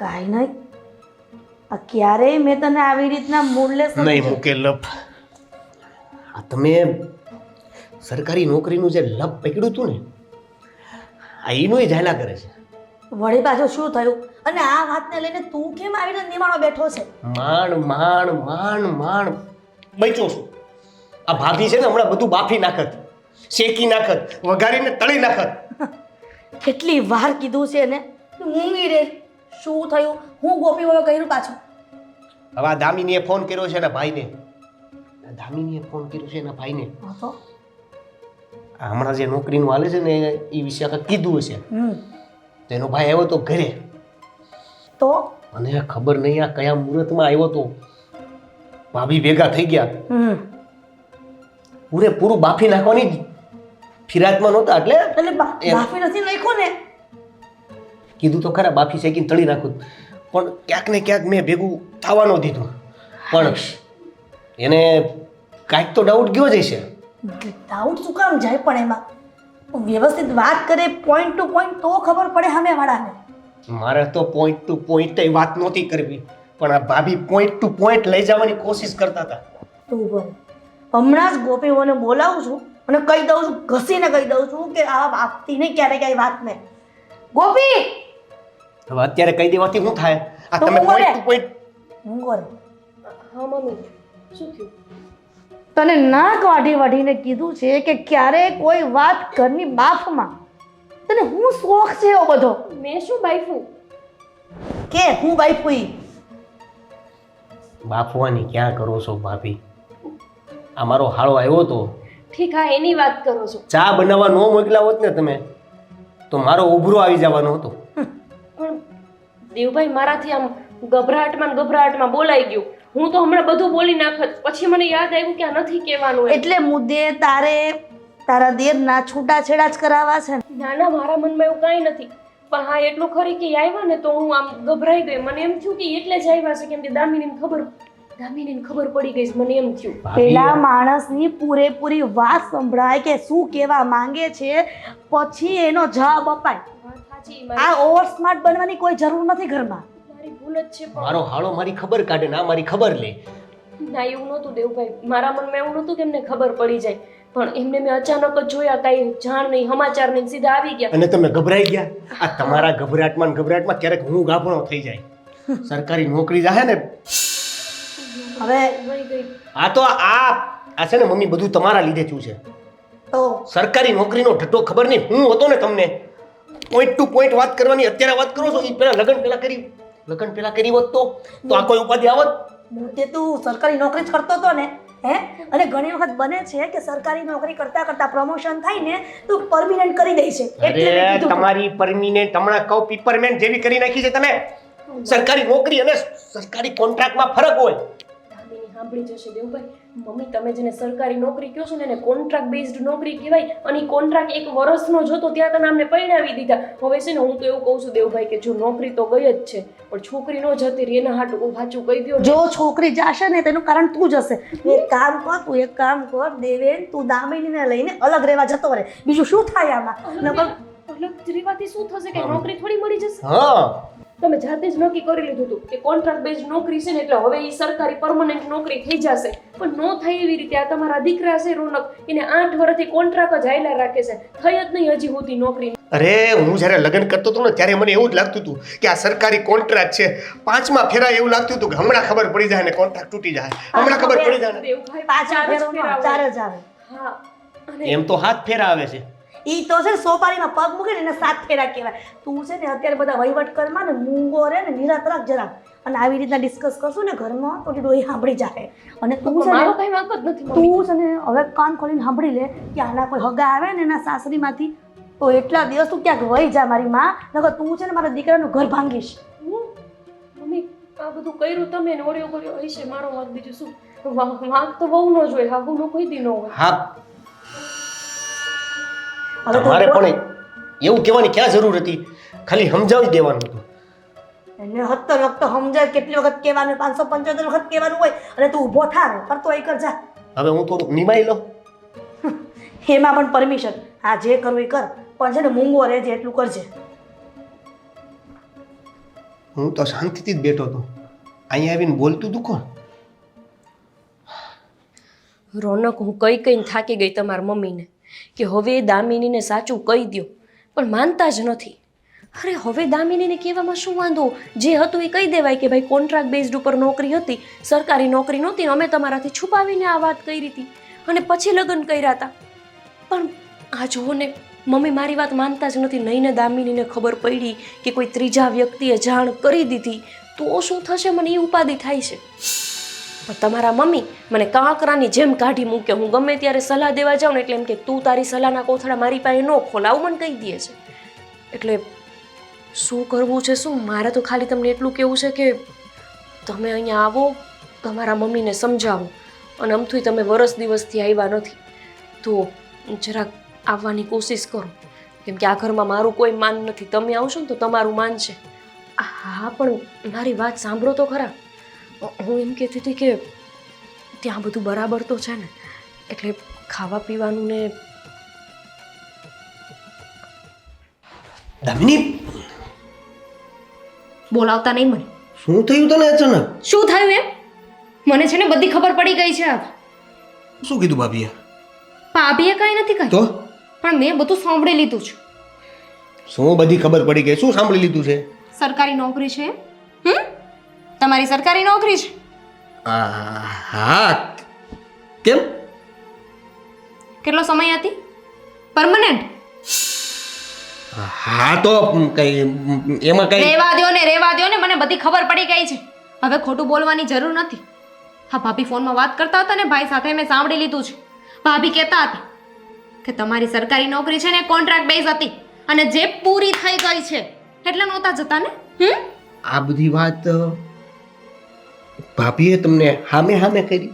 Speaker 4: કાંઈ નહીં. આ ક્યારેય મેં તને આવી રીતના મૂડલેસ
Speaker 2: નહીં મૂકે લપ. આ તમે સરકારી નોકરીનું જે લપ પકડ્યું હતું ને, આ એનું ઝાલા કરે છે.
Speaker 4: વળી પાછું શું થયું? અને આ વાતને લઈને તું કેમ આવી રીતે નિમાણો બેઠો છે?
Speaker 2: માંડ માંડ માંડ માંડ બચ્યો છું. આ ભાભી છે ને હમણાં બધું બાફી નાખત, શેકી નાખત, વઘારીને તળી નાખત.
Speaker 4: કેટલી વાર કીધું છે ને ઊંઘી રે. શું થયું? હું ગોપી વયો કર્યું પાછું?
Speaker 2: હવે આ દામિનીએ ફોન કર્યો છે એના ભાઈને. દામિનીએ ફોન કર્યો છે એના ભાઈને.
Speaker 4: હા તો
Speaker 2: આ હમણાં જે નોકરીનું હાલે છે ને એ વિશે આખા કીધું હશે. તો એનો ભાઈ આવ્યો તો ઘરે.
Speaker 4: તો
Speaker 2: મને ખબર નહીં આ કયા મુહૂર્તમાં આવ્યો તો. ભાભી ભેગા થઈ ગયા, પૂરેપૂરું બાફી નાખવાની ફિરાદમાં નહોતા.
Speaker 4: એટલે બાફી નથી નાખ્યું ને?
Speaker 2: કીધું તો ખરા બાફી શેકીને તળી નાખું, પણ ક્યાંક ને ક્યાંક મેં ભેગું થવાનું દીધું. પણ એને કાંઈક તો ડાઉટ ગયો જ હશે.
Speaker 4: ડાઉટ શું કામ જાય પણ એમાં? વ્યવસ્થિત વાત કરે, પોઈન્ટ ટુ પોઈન્ટ, તો ખબર પડે સામે વાળાને.
Speaker 2: મારે તો પોઈન્ટ ટુ પોઈન્ટ વાત નહોતી કરવી, પણ આ ભાભી પોઈન્ટ ટુ પોઈન્ટ લઈ જવાની કોશિશ કરતા હતા.
Speaker 4: તું બોલ. હમણાં જ ગોપીઓને બોલાવું છું અને કહી દઉં છું, ઘસીને કહી દઉં છું કે આ આપતી નહીં ક્યારેક આ વાતને. ગોપી
Speaker 2: હવે અત્યારે કહી દેવાથી શું થાય? આ
Speaker 4: તો
Speaker 2: તમે
Speaker 4: હું
Speaker 2: પોઈન્ટ
Speaker 4: બોલે.
Speaker 2: Two point.
Speaker 4: હું બોલ.
Speaker 3: હા મમ્મી, શું થયું?
Speaker 4: તને નાક વાઢીને કીધું છે કે ક્યારે કોઈ વાત ઘરની બાફમાં. તને હું શોખ છે એવો બધો
Speaker 3: મેં શું બાઈફું?
Speaker 4: કે હું બાઈફુઈ?
Speaker 2: બાફવાની ક્યાં કરો છો ભાભી? આ મારો હાળો આવ્યો તો
Speaker 3: ઠીક, હા એની વાત કરો છો.
Speaker 2: ચા બનાવવા ન મોકલા હોત ને તમે તો મારો ઉભરો આવી જવાનો હતો.
Speaker 3: પણ દેવભાઈ મારાથી આમ ગભરાટમાં બોલાઈ ગયું. હું તો હમણાં બધું બોલી નાખત, પછી મને યાદ આવ્યું કે આ નથી કહેવાનું એમ.
Speaker 4: એટલે મુદ્દે તારે તારા દેરના છૂટાછેડા જ કરાવવા છે ને?
Speaker 3: ના ના, મારા મનમાં એવું કાંઈ નથી. પણ હા એટલું ખરી કે એ આવ્યા ને તો હું આમ ગભરાઈ ગઈ. મને એમ થયું કે એટલે જ આવ્યા છે, કેમ કે દામિનીને ખબર પડી ગઈ છે. મને એમ થયું
Speaker 4: પેલા માણસની પૂરેપૂરી વાત સંભળાય કે શું કહેવા માંગે છે, પછી એનો જવાબ અપાય.
Speaker 3: વાત સાચી,
Speaker 4: આ ઓવર સ્માર્ટ બનવાની કોઈ જરૂર નથી ઘરમાં.
Speaker 3: મારી ભૂલ જ છે. પણ
Speaker 2: મારો હાળો મારી ખબર કાઢે ના મારી ખબર લે.
Speaker 3: ના એવું નહોતું દેવભાઈ, મારા મનમાં એવું નહોતું કે એમને ખબર પડી જાય. પણ એમને મેં અચાનક જ જોયા, કાંઈ જાણ નહીં, સમાચાર નહીં, સીધા આવી ગયા.
Speaker 2: અને તમે ગભરાઈ ગયા. આ તમારા ગભરાટમાં ક્યારેક હું ગાભણો થઈ જાય. સરકારી નોકરી જાહે ને
Speaker 4: હવે
Speaker 3: વહી ગઈ.
Speaker 2: આ તો આ છે ને મમ્મી બધું તમારા લીધે થયું છે.
Speaker 4: તો
Speaker 2: સરકારી નોકરીનો ઢટ્ટો ખબર નહીં હું હતો ને તમને પોઈન્ટ ટુ પોઈન્ટ વાત કરવાની અત્યારે વાત કરો છો. એ પેલા લગ્ન પેલા કરી હોત તો આ કોઈ ઉપાધિ આવત?
Speaker 4: મુદ્દે તું સરકારી નોકરી જ કરતો હતો ને, હે? અને ઘણી વખત બને છે કે સરકારી નોકરી કરતા પ્રમોશન થાય ને તો પરમિનન્ટ કરી દે છે. એટલે મેં
Speaker 2: અરે
Speaker 4: કીધું.
Speaker 2: તમારી પરમિનન્ટ હમણાં કહું પીપરમેન્ટ જેવી કરી નાખી છે તમે. સરકારી નોકરી અને સરકારી કોન્ટ્રાક્ટમાં ફરક હોય.
Speaker 3: દામિની સાંભળી જશે દેવભાઈ. મમ્મી તમે જેને સરકારી નોકરી કહો છો ને એને કોન્ટ્રાક્ટ બેઝડ નોકરી કહેવાય. અને કોન્ટ્રાક્ટ 1 વર્ષનો જોતો ત્યાં તમે અમને પરણાવી દીધા. હવે છે ને હું તો એવું કહું છું દેવભાઈ કે જો નોકરી તો ગઈ જ છે, પણ છોકરી નો જતી રહી એના હાટું સાચું કહી દો.
Speaker 4: જો છોકરી જાશે ને તેનું કારણ તું જશે. એક કામ કર દેવેન, તું દામિનીને લઈને અલગ રહેવા જતો રહે. બીજું શું થાય આમાં? નકર
Speaker 3: અલગ રેવાથી શું થશે? કે નોકરી થોડી મળી જશે?
Speaker 2: હા
Speaker 3: તમે જાતે જ નક્કી કરી લીધું હતું કે કોન્ટ્રાક્ટ બેઝ નોકરી છે ને એટલે હવે એ સરકારી પરમનન્ટ નોકરી થઈ જશે. પણ નો થાય એવી રીતે. આ તમારા દીકરા છે રોનક, એને 8 વર્ષથી કોન્ટ્રાક્ટ જ હાલ્યા રાખે છે, થઈ જ નહીં હજી સુધી નોકરી.
Speaker 2: અરે હું જ્યારે લગ્ન કરતો હતો ને ત્યારે મને એવું જ લાગતું હતું કે આ સરકારી કોન્ટ્રાક્ટ છે. 5મા ફેરા એવું લાગતું હતું કે હમણાં ખબર પડી જાય ને કોન્ટ્રાક્ટ તૂટી જાય, હમણાં ખબર પડી જાય ને.
Speaker 3: દેવભાઈ
Speaker 4: પાછા
Speaker 3: ચાર જ
Speaker 4: ફેરો
Speaker 3: ફેરા
Speaker 4: ચાર
Speaker 3: હોય.
Speaker 4: જ આવે.
Speaker 3: હા અને
Speaker 2: એમ તો 7 ફેરા આવે છે.
Speaker 4: ઈ તો છે સોપારીમાં પગ મૂકે ને એને 7 ફેરા કહેવાય. તું છે ને અત્યારે બધા વહીવટ કરમાં ને મૂંગો રે ને નિરાત રાખ જરાક. અને આવી રીતના ડિસ્કસ કરશું ને ઘરમાં તો ડોહી સાંભળી જાય. અને તું છે
Speaker 3: મારો
Speaker 4: ને
Speaker 3: કઈ વાંક જ નથી મમ્મી.
Speaker 4: તું છે ને હવે કાન ખોલીને સાંભળી લે કે આના કોઈ હગા આવે ને એના સાસરીમાંથી તો એટલા દિવસ તું ક્યાંક વહી જા મારી માં. નકર તું છે ને મારા દીકરાનું ઘર ભાંગીશ.
Speaker 3: મમ્મી આ બધું કર્યું તમે ને ઓળ્યો કર્યો હશે, મારો વાંક બીજું શું? વાંક તો બહુ ન જોઈએ, હા હું કોઈ દી ન હોય.
Speaker 2: હા
Speaker 4: હવે તો
Speaker 2: તમારે પણ એવું કહેવાની ક્યાં જરૂર હતી? ખાલી સમજાવી દેવાનું હતું.
Speaker 4: એને હત્તર વખત સમજાય, કેટલી વખત કહેવાનું, 575 વખત કહેવાનું હોય અને તું ઊભો થા ને કરતો એ કર જા.
Speaker 2: હવે હું થોડુંક નિભાઈ લઉં.
Speaker 4: એમાં પણ પરમિશન, હા જે કરવું એ કર, પણ છે ને મૂંગો રહેજે એટલું કરજે.
Speaker 2: હું તો શાંતિથી જ બેઠો હતો, અહીંયા આવીને બોલતું તું કોણ?
Speaker 3: રોનક, હું કઈને થાકી ગઈ તમારા મમ્મીને કે હવે એ દામિનીને સાચું કહી દો, પણ માનતા જ નથી. અરે હવે દામિનીને કહેવામાં શું વાંધો? જે હતું એ કહી દેવાય કે ભાઈ કોન્ટ્રાક્ટ બેઝડ ઉપર નોકરી હતી, સરકારી નોકરી નહોતી, અમે તમારાથી છુપાવીને આ વાત કરી હતી અને પછી લગ્ન કર્યા હતા. પણ આ જુઓ ને, મમ્મી મારી વાત માનતા જ નથી. નહીં ને દામિનીને ખબર પડી કે કોઈ ત્રીજા વ્યક્તિએ જાણ કરી દીધી તો શું થશે, મને એ ઉપાધિ થાય છે. પણ તમારા મમ્મી મને કાંકરાની જેમ કાઢી મૂકે. હું ગમે ત્યારે સલાહ દેવા જાઉં ને એટલે એમ કે તું તારી સલાહના કોથળા મારી પાસે ન ખોલ, આવું મને કહી દે છે. એટલે શું કરવું છે શું? મારે તો ખાલી તમને એટલું કહેવું છે કે તમે અહીંયા આવો, તમારા મમ્મીને સમજાવો. અને આમથી તમે વરસ દિવસથી આવ્યા નથી તો જરાક આવવાની કોશિશ કરો, કેમ કે આ ઘરમાં મારું કોઈ માન નથી. તમે આવશો ને તો તમારું માન છે. હા પણ મારી વાત સાંભળો તો ખરા. હું એમ કહેતી હતી કે ત્યાં બધું બરાબર તો છે ને, એટલે ખાવા પીવાનું ને.
Speaker 2: દામિની,
Speaker 1: બોલાવતા નહીં મને.
Speaker 2: શું થયું તને અચાનક?
Speaker 1: શું થયું એમ? મને છે ને બધી ખબર પડી ગઈ છે. હવે
Speaker 2: શું કીધું ભાભીએ?
Speaker 1: ભાભીએ કાંઈ નથી કહ્યું,
Speaker 2: તો
Speaker 1: પણ મેં બધું સાંભળી લીધું છે.
Speaker 2: શું બધી ખબર પડી ગઈ? શું સાંભળી લીધું છે?
Speaker 1: સરકારી નોકરી છે. તમારી સરકારી નોકરી છે.
Speaker 2: હા, કેમ?
Speaker 1: કેટલો સમય હતી? પરમનન્ટ?
Speaker 2: હા તો કઈ એમાં કઈ
Speaker 1: રેવા દ્યો ને, મને બધી ખબર પડી ગઈ છે. હવે ખોટું બોલવાની જરૂર નથી. હા, ભાભી ફોનમાં વાત કરતા હતા ને ભાઈ સાથે, મેં સાંભળી લીધું છે. ભાભી કહેતા હતા કે તમારી સરકારી નોકરી છે ને કોન્ટ્રાક્ટ બેઝ હતી અને જે પૂરી થઈ ગઈ છે એટલે નહોતા જતા ને.
Speaker 2: આ બધી વાત ભાભીએ તમને હામે કરી?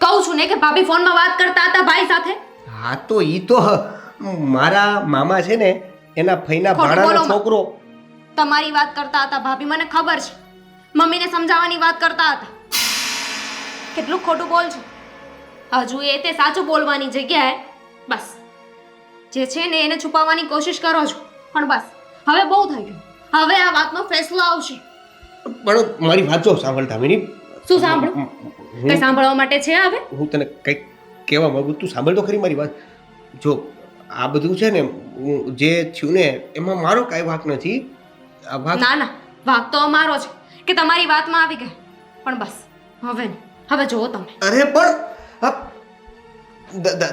Speaker 1: કહું છું ને કે ભાભી ફોનમાં વાત કરતા હતા ભાઈ સાથે.
Speaker 2: હા તો ઈ તો મારા મામા છે ને, એના ફઈના
Speaker 1: ખોટું
Speaker 2: ભાણાનો
Speaker 1: બોલો.
Speaker 2: છોકરો.
Speaker 1: તમારી વાત કરતા હતા ભાભી, મને ખબર છે. મમ્મીને સમજાવવાની વાત કરતા હતા. કેટલું ખોટું બોલ છો. હજુ એ તે સાચું બોલવાની જગ્યાએ બસ જે છે ને એને છુપાવવાની કોશિશ કરો છો. પણ બસ હવે બહુ થઈ ગયું. હવે આ વાતનો ફેસલો આવશે.
Speaker 2: પણ મારી વાત જો સાંભળ દામિની.
Speaker 1: શું સાંભળો? કઈ સાંભળવા માટે છે હવે?
Speaker 2: હું તને કંઈક કહેવા માંગુ, તું સાંભળ તો ખરી મારી વાત. જો આ બધું છે ને, જે થયું ને એમાં મારો કાંઈ વાંક નથી. આ વાંક
Speaker 1: ના ના, વાંક તો અમારો છે કે તમારી વાતમાં આવી ગયા. પણ બસ હવે નહીં. હવે જુઓ તમે.
Speaker 2: અરે પણ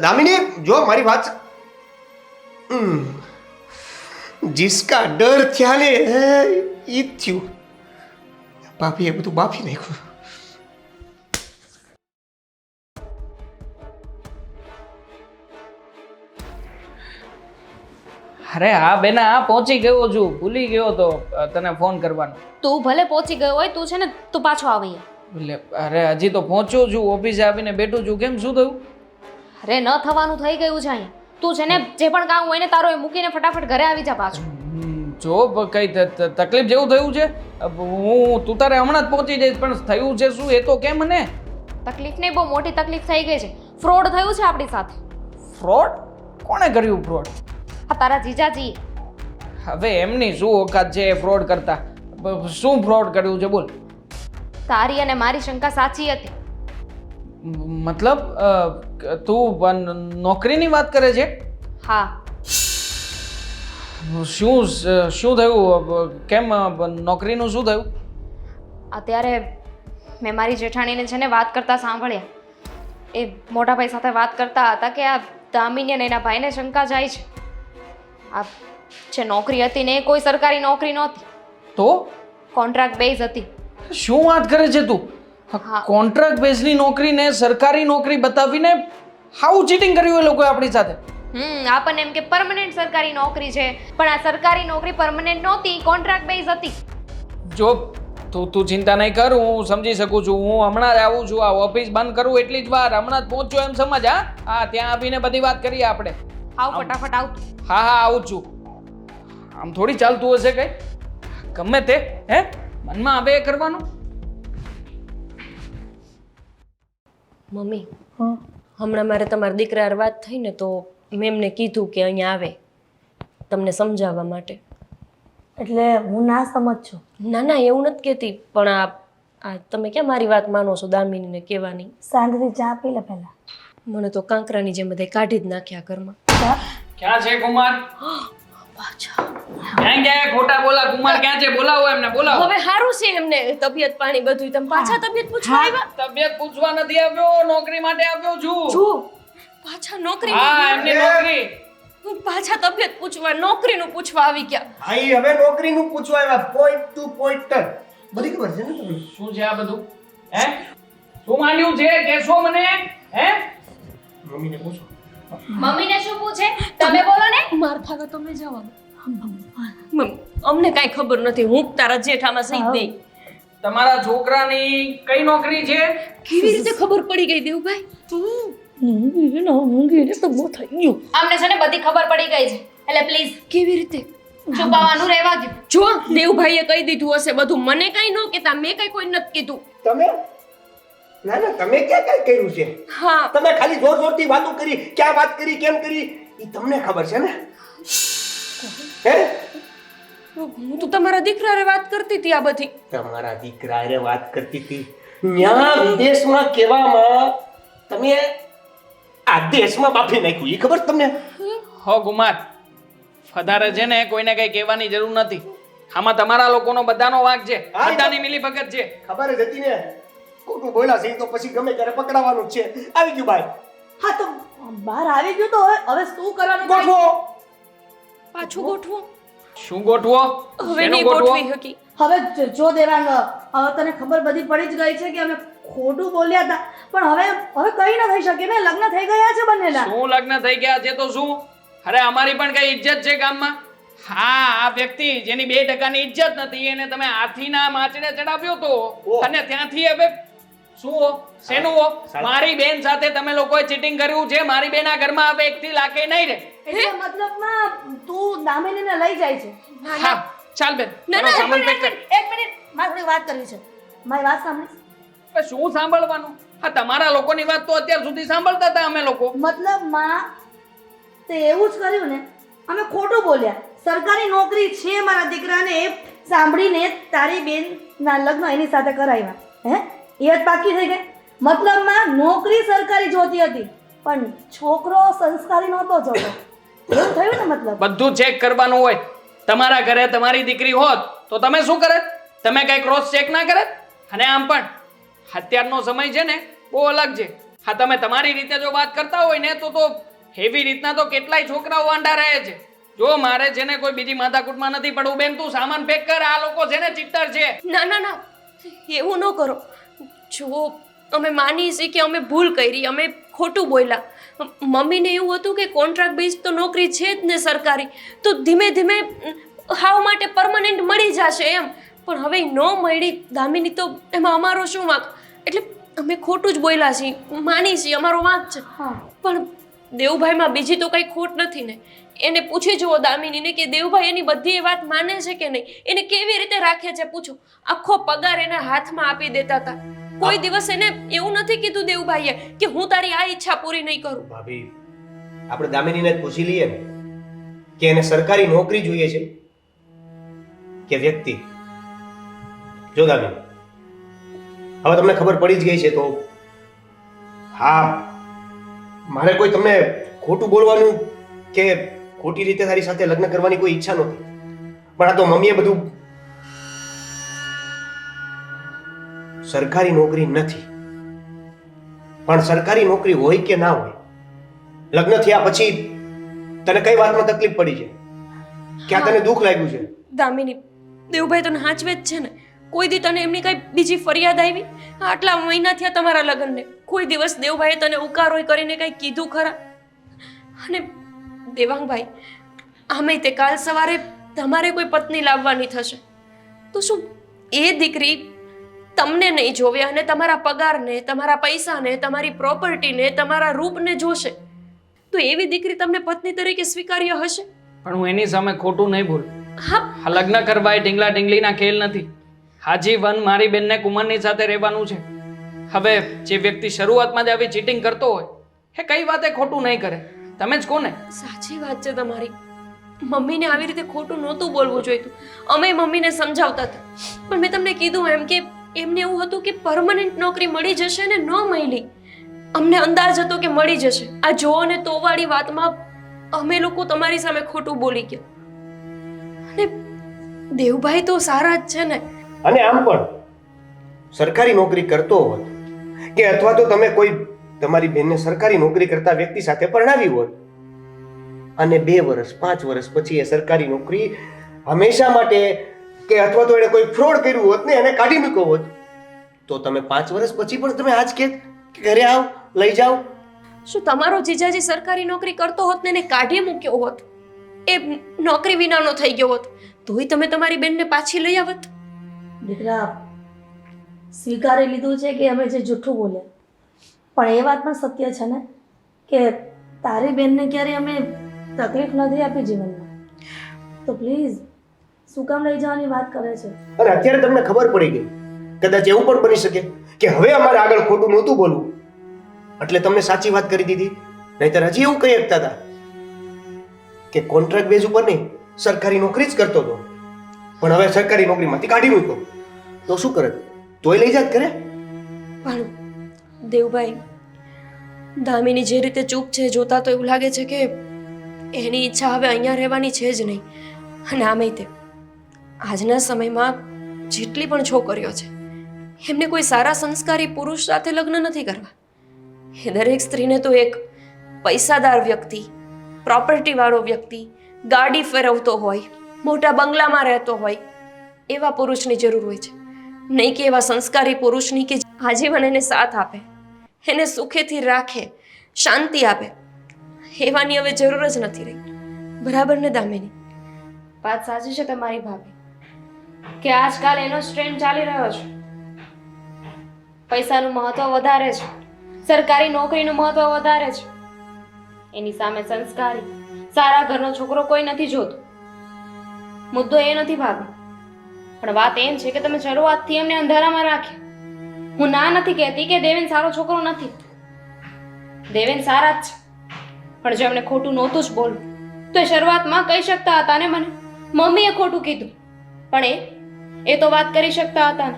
Speaker 2: દામિની જો મારી વાત. जिसका डर થયા ને ઈ જ થયું. ભાભીએ બધું બાફી નાખ્યું.
Speaker 5: અરે હા બેના, પહોંચી ગયો છું, ભૂલી ગયો તો તને ફોન કરવાનો.
Speaker 1: તું ભલે પહોંચી ગયો હોય, તું છે ને તું પાછો આવી.
Speaker 5: અરે હજી તો પહોંચ્યો છું, ઓફિસે આવીને બેઠું છું. કેમ, શું થયું?
Speaker 1: અરે ન થવાનું થઈ ગયું છે અહીંયા. તું છે ને જે પણ કામ હોય ને તારો એ મૂકીને ફટાફટ ઘરે આવી જા પાછો.
Speaker 5: જો કઈ તકલીફ જેવું થયું છે? તું તારે હમણાં જ પહોંચી જઈશ, પણ થયું છે શું એ તો કેમ મને?
Speaker 1: તકલીફ નહીં, બહુ મોટી તકલીફ થઈ ગઈ છે. ફ્રોડ થયું છે આપણી સાથે.
Speaker 5: ફ્રોડ? કોણે કર્યું ફ્રોડ?
Speaker 1: આ તારા જીજાજી.
Speaker 5: હવે એમની શું ઓકાત છે ફ્રોડ કરતા? શું ફ્રોડ કર્યું છે બોલ?
Speaker 1: તારી અને મારી શંકા સાચી હતી.
Speaker 5: મતલબ તું નોકરીની વાત કરે છે?
Speaker 1: હા.
Speaker 5: શું થયું? કેમ, નોકરીનું શું થયું?
Speaker 1: અત્યારે મેં મારી જેઠાણીને છે ને વાત કરતા સાંભળ્યા. એ મોટા ભાઈ સાથે વાત કરતા હતા કે આ દામિની અને એના ભાઈને શંકા જાય છે. આ જે નોકરી હતી ને એ કોઈ સરકારી નોકરી નહોતી,
Speaker 5: તો
Speaker 1: કોન્ટ્રાક્ટ બેઝ હતી.
Speaker 5: શું વાત કરે છે તું?
Speaker 1: હા.
Speaker 5: કોન્ટ્રાક્ટ બેઝની નોકરીને સરકારી નોકરી બતાવીને હાઉ ચીટિંગ કર્યું એ લોકોએ આપણી સાથે?
Speaker 1: આપણને એમ કે પરમનન્ટ સરકારી નોકરી છે, પણ આ સરકારી નોકરી પરમનન્ટ નહોતી, કોન્ટ્રાક્ટ બેઝ હતી.
Speaker 5: જો તું ચિંતા નહીં કર, હું સમજી શકું છું. હું હમણાં જ આવું છું. આ ઓફિસ બંધ કરું એટલી જ વાર, હમણાં જ પહોંચ્યો એમ સમજ. હા, ત્યાં આવીને બધી વાત કરીએ આપણે.
Speaker 1: આવ ફટાફટ આવ.
Speaker 5: હા આવું છું. આમ થોડી ચાલતું હશે કઈ? ગમે તે મનમાં આવે એ કરવાનું.
Speaker 3: મમ્મી
Speaker 4: હા
Speaker 3: હમણાં મારે તમારા દીકરા હારે વાત થઈ ને તો મેમને કીધું કે અહીંયા આવે તમને સમજાવવા માટે.
Speaker 4: એટલે હું ના સમજજો.
Speaker 3: ના ના એવું નથી કહેતી, પણ આ તમે ક્યાં મારી વાત માનો છો દામિનીને કહેવાની?
Speaker 4: શાંતિથી ચા પી લે પહેલા.
Speaker 3: મને તો કાંકરાની જેમ બધા કાઢી જ નાખ્યા ઘરમાં.
Speaker 4: ચા
Speaker 5: ક્યાં છે કુમાર? ક્યાં ગયા ખોટા બોલા? કુમાર ક્યાં છે? બોલાવો એમને, બોલાવો.
Speaker 3: હવે સારું છે એમને તબિયત પાણી બધું. તમે પાછા તબિયત પૂછવા આવ્યા?
Speaker 5: તબિયત પૂછવા નથી આવ્યો, નોકરી માટે આવ્યો છું.
Speaker 3: જો પાછા નોકરી
Speaker 5: હા, એમની નોકરી.
Speaker 3: પાછા તબિયત પૂછવા નોકરીનું પૂછવા આવી ગયા.
Speaker 2: ભાઈ હવે નોકરીનું પૂછવા આવ્યા, પોઈન્ટ ટુ પોઈન્ટ. બધી ખબર છે ને તમને?
Speaker 5: શું છે આ બધું? હે? શું માંડ્યું છે? કેશો મને? હે?
Speaker 2: મમ્મીને પૂછો.
Speaker 1: મમ્મીને શું પૂછે? તમે બોલો ને.
Speaker 3: માર ખાવે તમને જવાબ. અમને કાંઈ ખબર નથી. હું તારા જેઠામાં સહી દઈ.
Speaker 5: તમારા છોકરાની કઈ નોકરી છે?
Speaker 3: કેવી રીતે ખબર પડી ગઈ દેવભાઈ?
Speaker 1: અમને છે ને બધી ખબર પડી ગઈ છે, એટલે પ્લીઝ
Speaker 3: કેવી રીતે?
Speaker 1: છુપાવવાનું રહેવા દો.
Speaker 3: જો દેવભાઈએ કહી દીધું હશે બધું. મને કાંઈ ન કહેતા, મેં કાંઈ કોઈ નથી કીધું.
Speaker 2: તમે ના ના તમે ક્યાં કઈ કર્યું છે?
Speaker 3: હા
Speaker 2: તમે ખાલી જોર જોરથી વાતો કરી, ક્યાં વાત કરી, કેમ કરી, એ તમને ખબર છે ને? હે?
Speaker 3: હું તો તમારા દીકરા હારે વાત કરતી હતી આ બધી.
Speaker 2: તમારા દીકરા હારે વાત કરતી હતી ન્યા વિદેશમાં કેવામાં તમે આ દેશમાં બાફી નાખ્યું, એ ખબર તમને?
Speaker 5: હો કુમાર, વધારે છે ને કોઈને કઈ કહેવાની જરૂર નથી. આમાં તમારા લોકોનો બધાનો વાંક છે,
Speaker 2: હા,
Speaker 5: બધાની મિલીભગત છે.
Speaker 2: ખબર જ હતી ને ખોટું બોલ્યા છે તો પછી ગમે ત્યારે પકડાવાનું જ છે. આવી ગયું ભાઈ.
Speaker 4: હા તો બહાર આવી ગયું તો હવે શું કરવાનું?
Speaker 2: ગોઠવો.
Speaker 3: પાછું ગોઠવો.
Speaker 5: શું ગોઠવો?
Speaker 3: હવે
Speaker 5: શેનું
Speaker 3: નહીં
Speaker 5: ગોઠવો?
Speaker 3: ગોઠવી હકી.
Speaker 4: હવે જો દેવાંગ, હવે તને ખબર બધી પડી જ ગઈ છે કે અમે ખોટું બોલ્યા હતા, પણ હવે કઈ ન થઈ શકે ને. લગ્ન થઈ ગયા છે બંનેના.
Speaker 5: શું લગ્ન થઈ ગયા છે તો શું? અરે અમારી પણ કઈ ઇજ્જત છે ગામમાં? હા, આ વ્યક્તિ જેની 2% ની ઇજ્જત નથી એને તમે હાથીના માચડે ચડાવ્યો તો,
Speaker 2: ઓહ.
Speaker 5: અને ત્યાંથી હવે શું હો? શેનું હો? મારી બેન સાથે તમે લોકોએ ચીટિંગ કર્યું છે. મારી બેન આ ઘરમાં હવે એકથી લાગે નહીં રે.
Speaker 4: એટલે મતલબમાં તું દામિનીને લઈ જાય છે?
Speaker 5: હા, ચાલ બેન, તારો સામાન પેક કર.
Speaker 4: એક મિનિટ, મારે થોડી વાત કરવી છે. મારી વાત સાંભળીશ?
Speaker 5: હવે શું સાંભળવાનું? હા, તમારા લોકોની વાત તો અત્યાર સુધી સાંભળતા હતા અમે લોકો.
Speaker 4: મતલબમાં તે એવું જ કર્યું ને? અમે ખોટું બોલ્યા. સરકારી નોકરી છે મારા દીકરાને, એ સાંભળીને તારી બેનના લગ્ન એની સાથે કરાવ્યા. હે? એ જ બાકી થઈ ગઈ. મતલબમાં નોકરી સરકારી જોતી હતી પણ છોકરો સંસ્કારી નહોતો જોતો. એવું થયું ને? મતલબ
Speaker 5: બધું ચેક કરવાનું હોય. તમારા ઘરે તમારી દીકરી હોત તો તમે શું કરત? તમે કઈ ક્રોસ ચેક ના કરત? અને આમ પણ અત્યારનો સમય છે ને બહુ અલગ છે. હા, તમે તમારી રીતે જો વાત કરતા હોય ને તો એવી રીતના તો કેટલાય છોકરાઓ વાંડા રહે છે. જો મારે છે ને કોઈ બીજી માથાકૂટમાં નથી પડવું. બેન તું સામાન પેક કર. આ લોકો છે ને ચિત્તર છે.
Speaker 3: ના ના ના, એવું ન કરો. જો અમે માનીએ છીએ કે અમે ભૂલ કરી, અમે ખોટું બોલ્યા. મમ્મીને એવું હતું કે કોન્ટ્રાક્ટ બેઝ તો નોકરી છે જ ને સરકારી, તો ધીમે ધીમે હાવ માટે પરમનન્ટ મળી જશે એમ. પણ હવે ન મળી દામિની તો એમાં અમારો શું વાંક? એટલે અમે ખોટું જ બોલ્યા છીએ, માની છીએ, અમારો વાંક છે. પણ દેવભાઈમાં બીજી તો કંઈ ખોટ નથી ને. એને પૂછી જુઓ દામિનીને કે દેવભાઈ એની બધી વાત માને છે કે નહીં, એને કેવી રીતે રાખે છે પૂછો. આખો પગાર એના હાથમાં આપી દેતા હતા. કોઈ દિવસ એને એવું નથી કીધું દેવભાઈએ કે હું તારી આ ઈચ્છા પૂરી નહીં કરું.
Speaker 2: ભાભી, આપણે દામિનીને જ પૂછી લઈએ ને કે એને સરકારી નોકરી જોઈએ છે કે વ્યક્તિ. જો દામિની, હવે તમને ખબર પડી જ ગઈ છે તો હા, મારે કોઈ તમને ખોટું બોલવાનું કે ખોટી રીતે તારી સાથે લગ્ન કરવાની કોઈ ઈચ્છા નહોતી. પણ આ તો મમ્મીએ બધું. સરકારી નોકરી નથી, પણ સરકારી નોકરી હોય કે ના હોય, લગ્ન થયા પછી તને કઈ વાતમાં તકલીફ પડી છે? ક્યાં તને દુઃખ લાગ્યું છે?
Speaker 3: દામિની, દેવભાઈ તને હાચવે જ છે ને? કોઈ દી તને એમની કઈ બીજી ફરિયાદ આવી? આટલા મહિના થયા તમારા લગ્નને, કોઈ દિવસ દેવભાઈએ તને ઉકારોય કરીને કઈ કીધું ખરા? અને દેવાંગભાઈ, આમે તે કાલ સવારે તમારે કોઈ પત્ની લાવવાની થશે તો શું એ દીકરી તમને નહીં જોવે અને તમારા પગારને, તમારા પૈસાને, તમારી પ્રોપર્ટીને, તમારા રૂપને જોશે? તો એવી દીકરી તમને પત્ની તરીકે સ્વીકાર્ય હશે?
Speaker 5: પણ હું એની સામે ખોટું નહીં બોલું.
Speaker 3: હા,
Speaker 5: આ લગ્ન કરવા એ ઢીંગલા ઢીંગલીના ખેલ નથી. આજીવન મારી બેનને કુમારની સાથે રહેવાનું છે. હવે જે વ્યક્તિ શરૂઆતમાં જ આવી ચીટિંગ કરતો હોય એ કઈ વાતે ખોટું નહીં કરે, તમે જ કોને?
Speaker 3: સાચી વાત છે તમારી. મમ્મીને આવી રીતે ખોટું નહોતું બોલવું જોઈતું. અમે મમ્મીને સમજાવતા હતા, પણ મેં તમને કીધું એમ કે એમને એવું હતું કે પરમનન્ટ નોકરી મળી જશે ને ન મળી. અમને અંદાજ હતો કે મળી જશે. આ જો ને તો વાળી વાતમાં અમે લોકો તમારી સામે ખોટું બોલી ગયા. અને દેવભાઈ તો સારા જ છે ને.
Speaker 2: અને આમ પણ સરકારી નોકરી કરતો હોત કે અથવા તો તમે કોઈ તમારી બેનને સરકારી નોકરી કરતા વ્યક્તિ સાથે પરણાવી હોત અને 2 વર્ષ 5 વર્ષ પછી એ સરકારી નોકરી હંમેશા માટે કે અથવા તો એને કોઈ ફ્રોડ કર્યું હોત ને એને કાઢી મૂક્યો હોત તો તમે 5 વર્ષ પછી પણ તમે આજ કે ઘરે આવ લઈ જાઓ.
Speaker 3: શું તમારો જીજાજી સરકારી નોકરી કરતો હોત ને એને કાઢી મૂક્યો હોત, એ નોકરી વિનાનો થઈ ગયો હોત, તોય તમે તમારી બેનને પાછી લઈ આવત?
Speaker 4: દીકરા, સ્વીકારી લીધું છે કે અમે જે જૂઠું બોલ્યા, પણ એ વાત પણ સત્ય છે ને કે તારી બેનને ક્યારેય અમે તકલીફ નથી આપી જીવનમાં. તો પ્લીઝ શું કામ લઈ જવાની વાત કરે છે?
Speaker 2: અને અત્યારે તમને ખબર પડી ગઈ, કદાચ એવું પણ બની શકે કે હવે અમારે આગળ ખોટું નહોતું બોલવું એટલે તમને સાચી વાત કરી દીધી. નહીંતર હજી એવું કહી શકતા હતા કે કોન્ટ્રાક્ટ બેઝ ઉપર નહીં સરકારી નોકરી જ કરતો હતો, પણ હવે સરકારી નોકરીમાંથી કાઢી મૂક્યો તો શું કરે? તોય લઈ જાત કરે.
Speaker 3: પણ દેવભાઈ, દામિની જે રીતે ચૂપ છે જોતા તો એવું લાગે છે કે એની ઈચ્છા હવે અહીંયા રહેવાની છે જ નહીં. અને આમેય તે આજના સમયમાં જેટલી પણ છોકરીઓ છે એમને કોઈ સારા સંસ્કારી પુરુષ સાથે લગ્ન નથી કરવા. એ દરેક સ્ત્રીને તો એક પૈસાદાર વ્યક્તિ, પ્રોપર્ટીવાળો વ્યક્તિ, ગાડી ફેરવતો હોય, મોટા બંગલામાં રહેતો હોય એવા પુરુષની જરૂર હોય છે, નહીં કે એવા સંસ્કારી પુરુષની કે આજીવન એને સાથ આપે, એને સુખેથી રાખે, શાંતિ આપે. એવાની હવે જરૂર જ નથી રહી. બરાબર ને દામિની?
Speaker 1: વાત સાચી છે તમારી ભાભી કે આજકાલ એનો ટ્રેન્ડ ચાલી રહ્યો છે. પૈસાનું મહત્વ વધારે છે, સરકારી નોકરીનું મહત્વ વધારે છે. એની સામે સંસ્કારી સારા ઘરનો છોકરો કોઈ નથી જોતો. મુદ્દો એ નથી ભાભી, પણ વાત એમ છે કે તમે શરૂઆતથી એમને અંધારામાં રાખ્યા. હું ના નથી કહેતી કે દેવેન સારો છોકરો નથી, દેવેન સારા જ છે, પણ જો એમને ખોટું નહોતું જ બોલવું તો એ શરૂઆતમાં કહી શકતા હતા ને. મને મમ્મીએ ખોટું કીધું પણ એ તો વાત કરી શકતા હતા ને.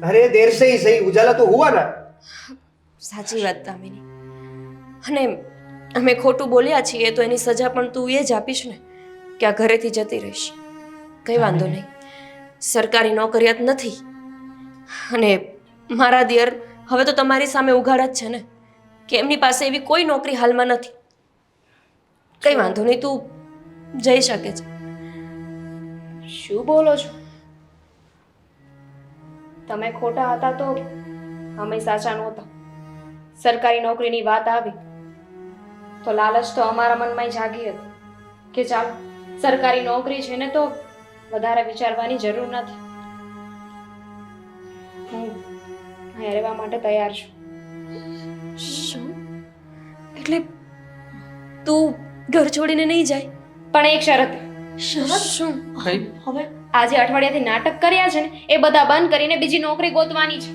Speaker 2: અરે દેર સે હી સહી, ઉજાલા તો હુઆ ના.
Speaker 3: સાચી વાત દામિની. અને અમે ખોટું બોલ્યા છીએ તો એની સજા પણ તું એ જ આપીશ ને કે આ ઘરેથી જતી રહીશ. કંઈ વાંધો નહીં, સરકારી નોકરિયાત નથી. અને મારા દિયર હવે તો તમારી સામે ઉઘાડા જ છે ને કે એમની પાસે એવી કોઈ નોકરી હાલમાં નથી. કંઈ વાંધો નહીં, તું જઈ શકે છે.
Speaker 1: શું બોલો છો? તમે ખોટા હતા તો અમે સાચા નહોતા. સરકારી નોકરીની વાત આવી તો લાલચ તો અમારા મનમાં જાગી હતી કે ચાલો સરકારી નોકરી છે ને તો વધારે વિચારવાની જરૂર નથી. હું અહીંયા રહેવા માટે તૈયાર છું.
Speaker 3: શું? એટલે તું ઘર છોડીને નહીં જાય?
Speaker 1: પણ એક શરત.
Speaker 3: શું?
Speaker 5: કઈ?
Speaker 4: હવે
Speaker 1: આજે અઠવાડિયાથી નાટક કર્યા છે ને એ બધા બંધ કરીને બીજી નોકરી ગોતવાની છે.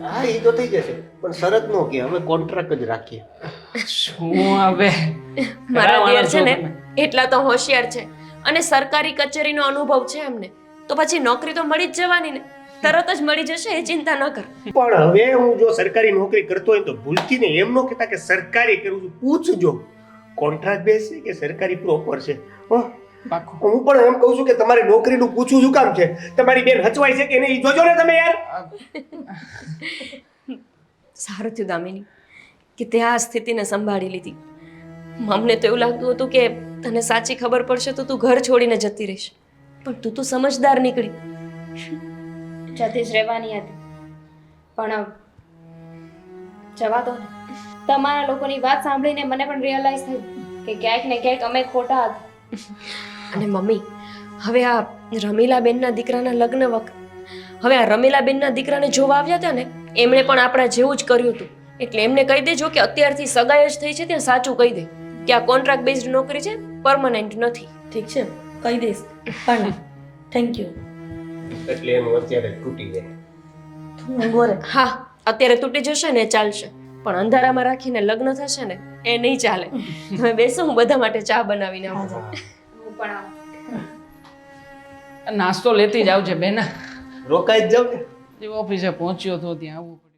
Speaker 2: હા એ તો થઈ જશે, પણ શરત નો કે હવે કોન્ટ્રાક્ટ જ રાખીએ.
Speaker 5: શું હવે?
Speaker 3: મારા દિયર છે ને એટલા તો હોશિયાર છે અને સરકારી કચેરીનો અનુભવ છે એમને, તો પછી નોકરી તો મળી જ જવાની ને. તરત જ મળી જશે, એ ચિંતા ન કર.
Speaker 2: પણ હવે હું જો સરકારી નોકરી કરતો હોય તો ભૂલથી ને એમ ન કહેતા કે સરકારી કરું છું. પૂછજો કોન્ટ્રાક્ટ બેઝ છે કે સરકારી પ્રોપર છે.
Speaker 5: પાક્કું.
Speaker 2: હું પણ એમ કહું છું કે તમારી નોકરીનું પૂછવું શું કામ છે? તમારી બેન હચવાય છે કે નહીં ઈ જોજો ને તમે યાર.
Speaker 3: સારું થયું દામિની કે તે આ સ્થિતિને સંભાળી લીધી. અમને તો એવું લાગતું હતું કે તને સાચી ખબર પડશે તો તું ઘર છોડીને જતી રહીશ, પણ તું તો સમજદાર નીકળી.
Speaker 1: જતી જ રહેવાની હતી પણ જવા દો ને. તમારા લોકોની વાત સાંભળીને મને પણ રિયલાઇઝ થયું કે ક્યાંક ને ક્યાંક અમે ખોટા હતા.
Speaker 3: અને મમ્મી, હવે આ રમીલાબેનના દીકરાના લગ્ન વખત હવે આ રમીલાબેનના દીકરાને જોવા આવ્યા હતા ને એમણે પણ આપણા જેવું જ કર્યું હતું. એટલે એમને કહી દેજો કે અત્યારથી સગાઈ જ થઈ છે ત્યાં સાચું કહી દે કે આ કોન્ટ્રાક્ટ બેઝડ નોકરી છે, પરમનન્ટ નથી.
Speaker 4: ઠીક છે, કહી દઈશ. પણ થેન્ક યુ.
Speaker 2: એટલે એનું અત્યારે તૂટી જાય.
Speaker 4: તું ઊંઘો રે.
Speaker 3: હા, અત્યારે તૂટી જશે ને એ ચાલશે, પણ અંધારામાં રાખીને લગ્ન થશે ને એ નહીં ચાલે. તમે બેસો, હું બધા માટે ચા બનાવીને આવું.
Speaker 1: હું પણ આવું.
Speaker 5: નાસ્તો લેતી જ આવજે બેન.
Speaker 2: રોકાઈ જ જાવ ને.
Speaker 5: જે ઓફિસે પહોંચ્યો તો ત્યાં આવવું પડે.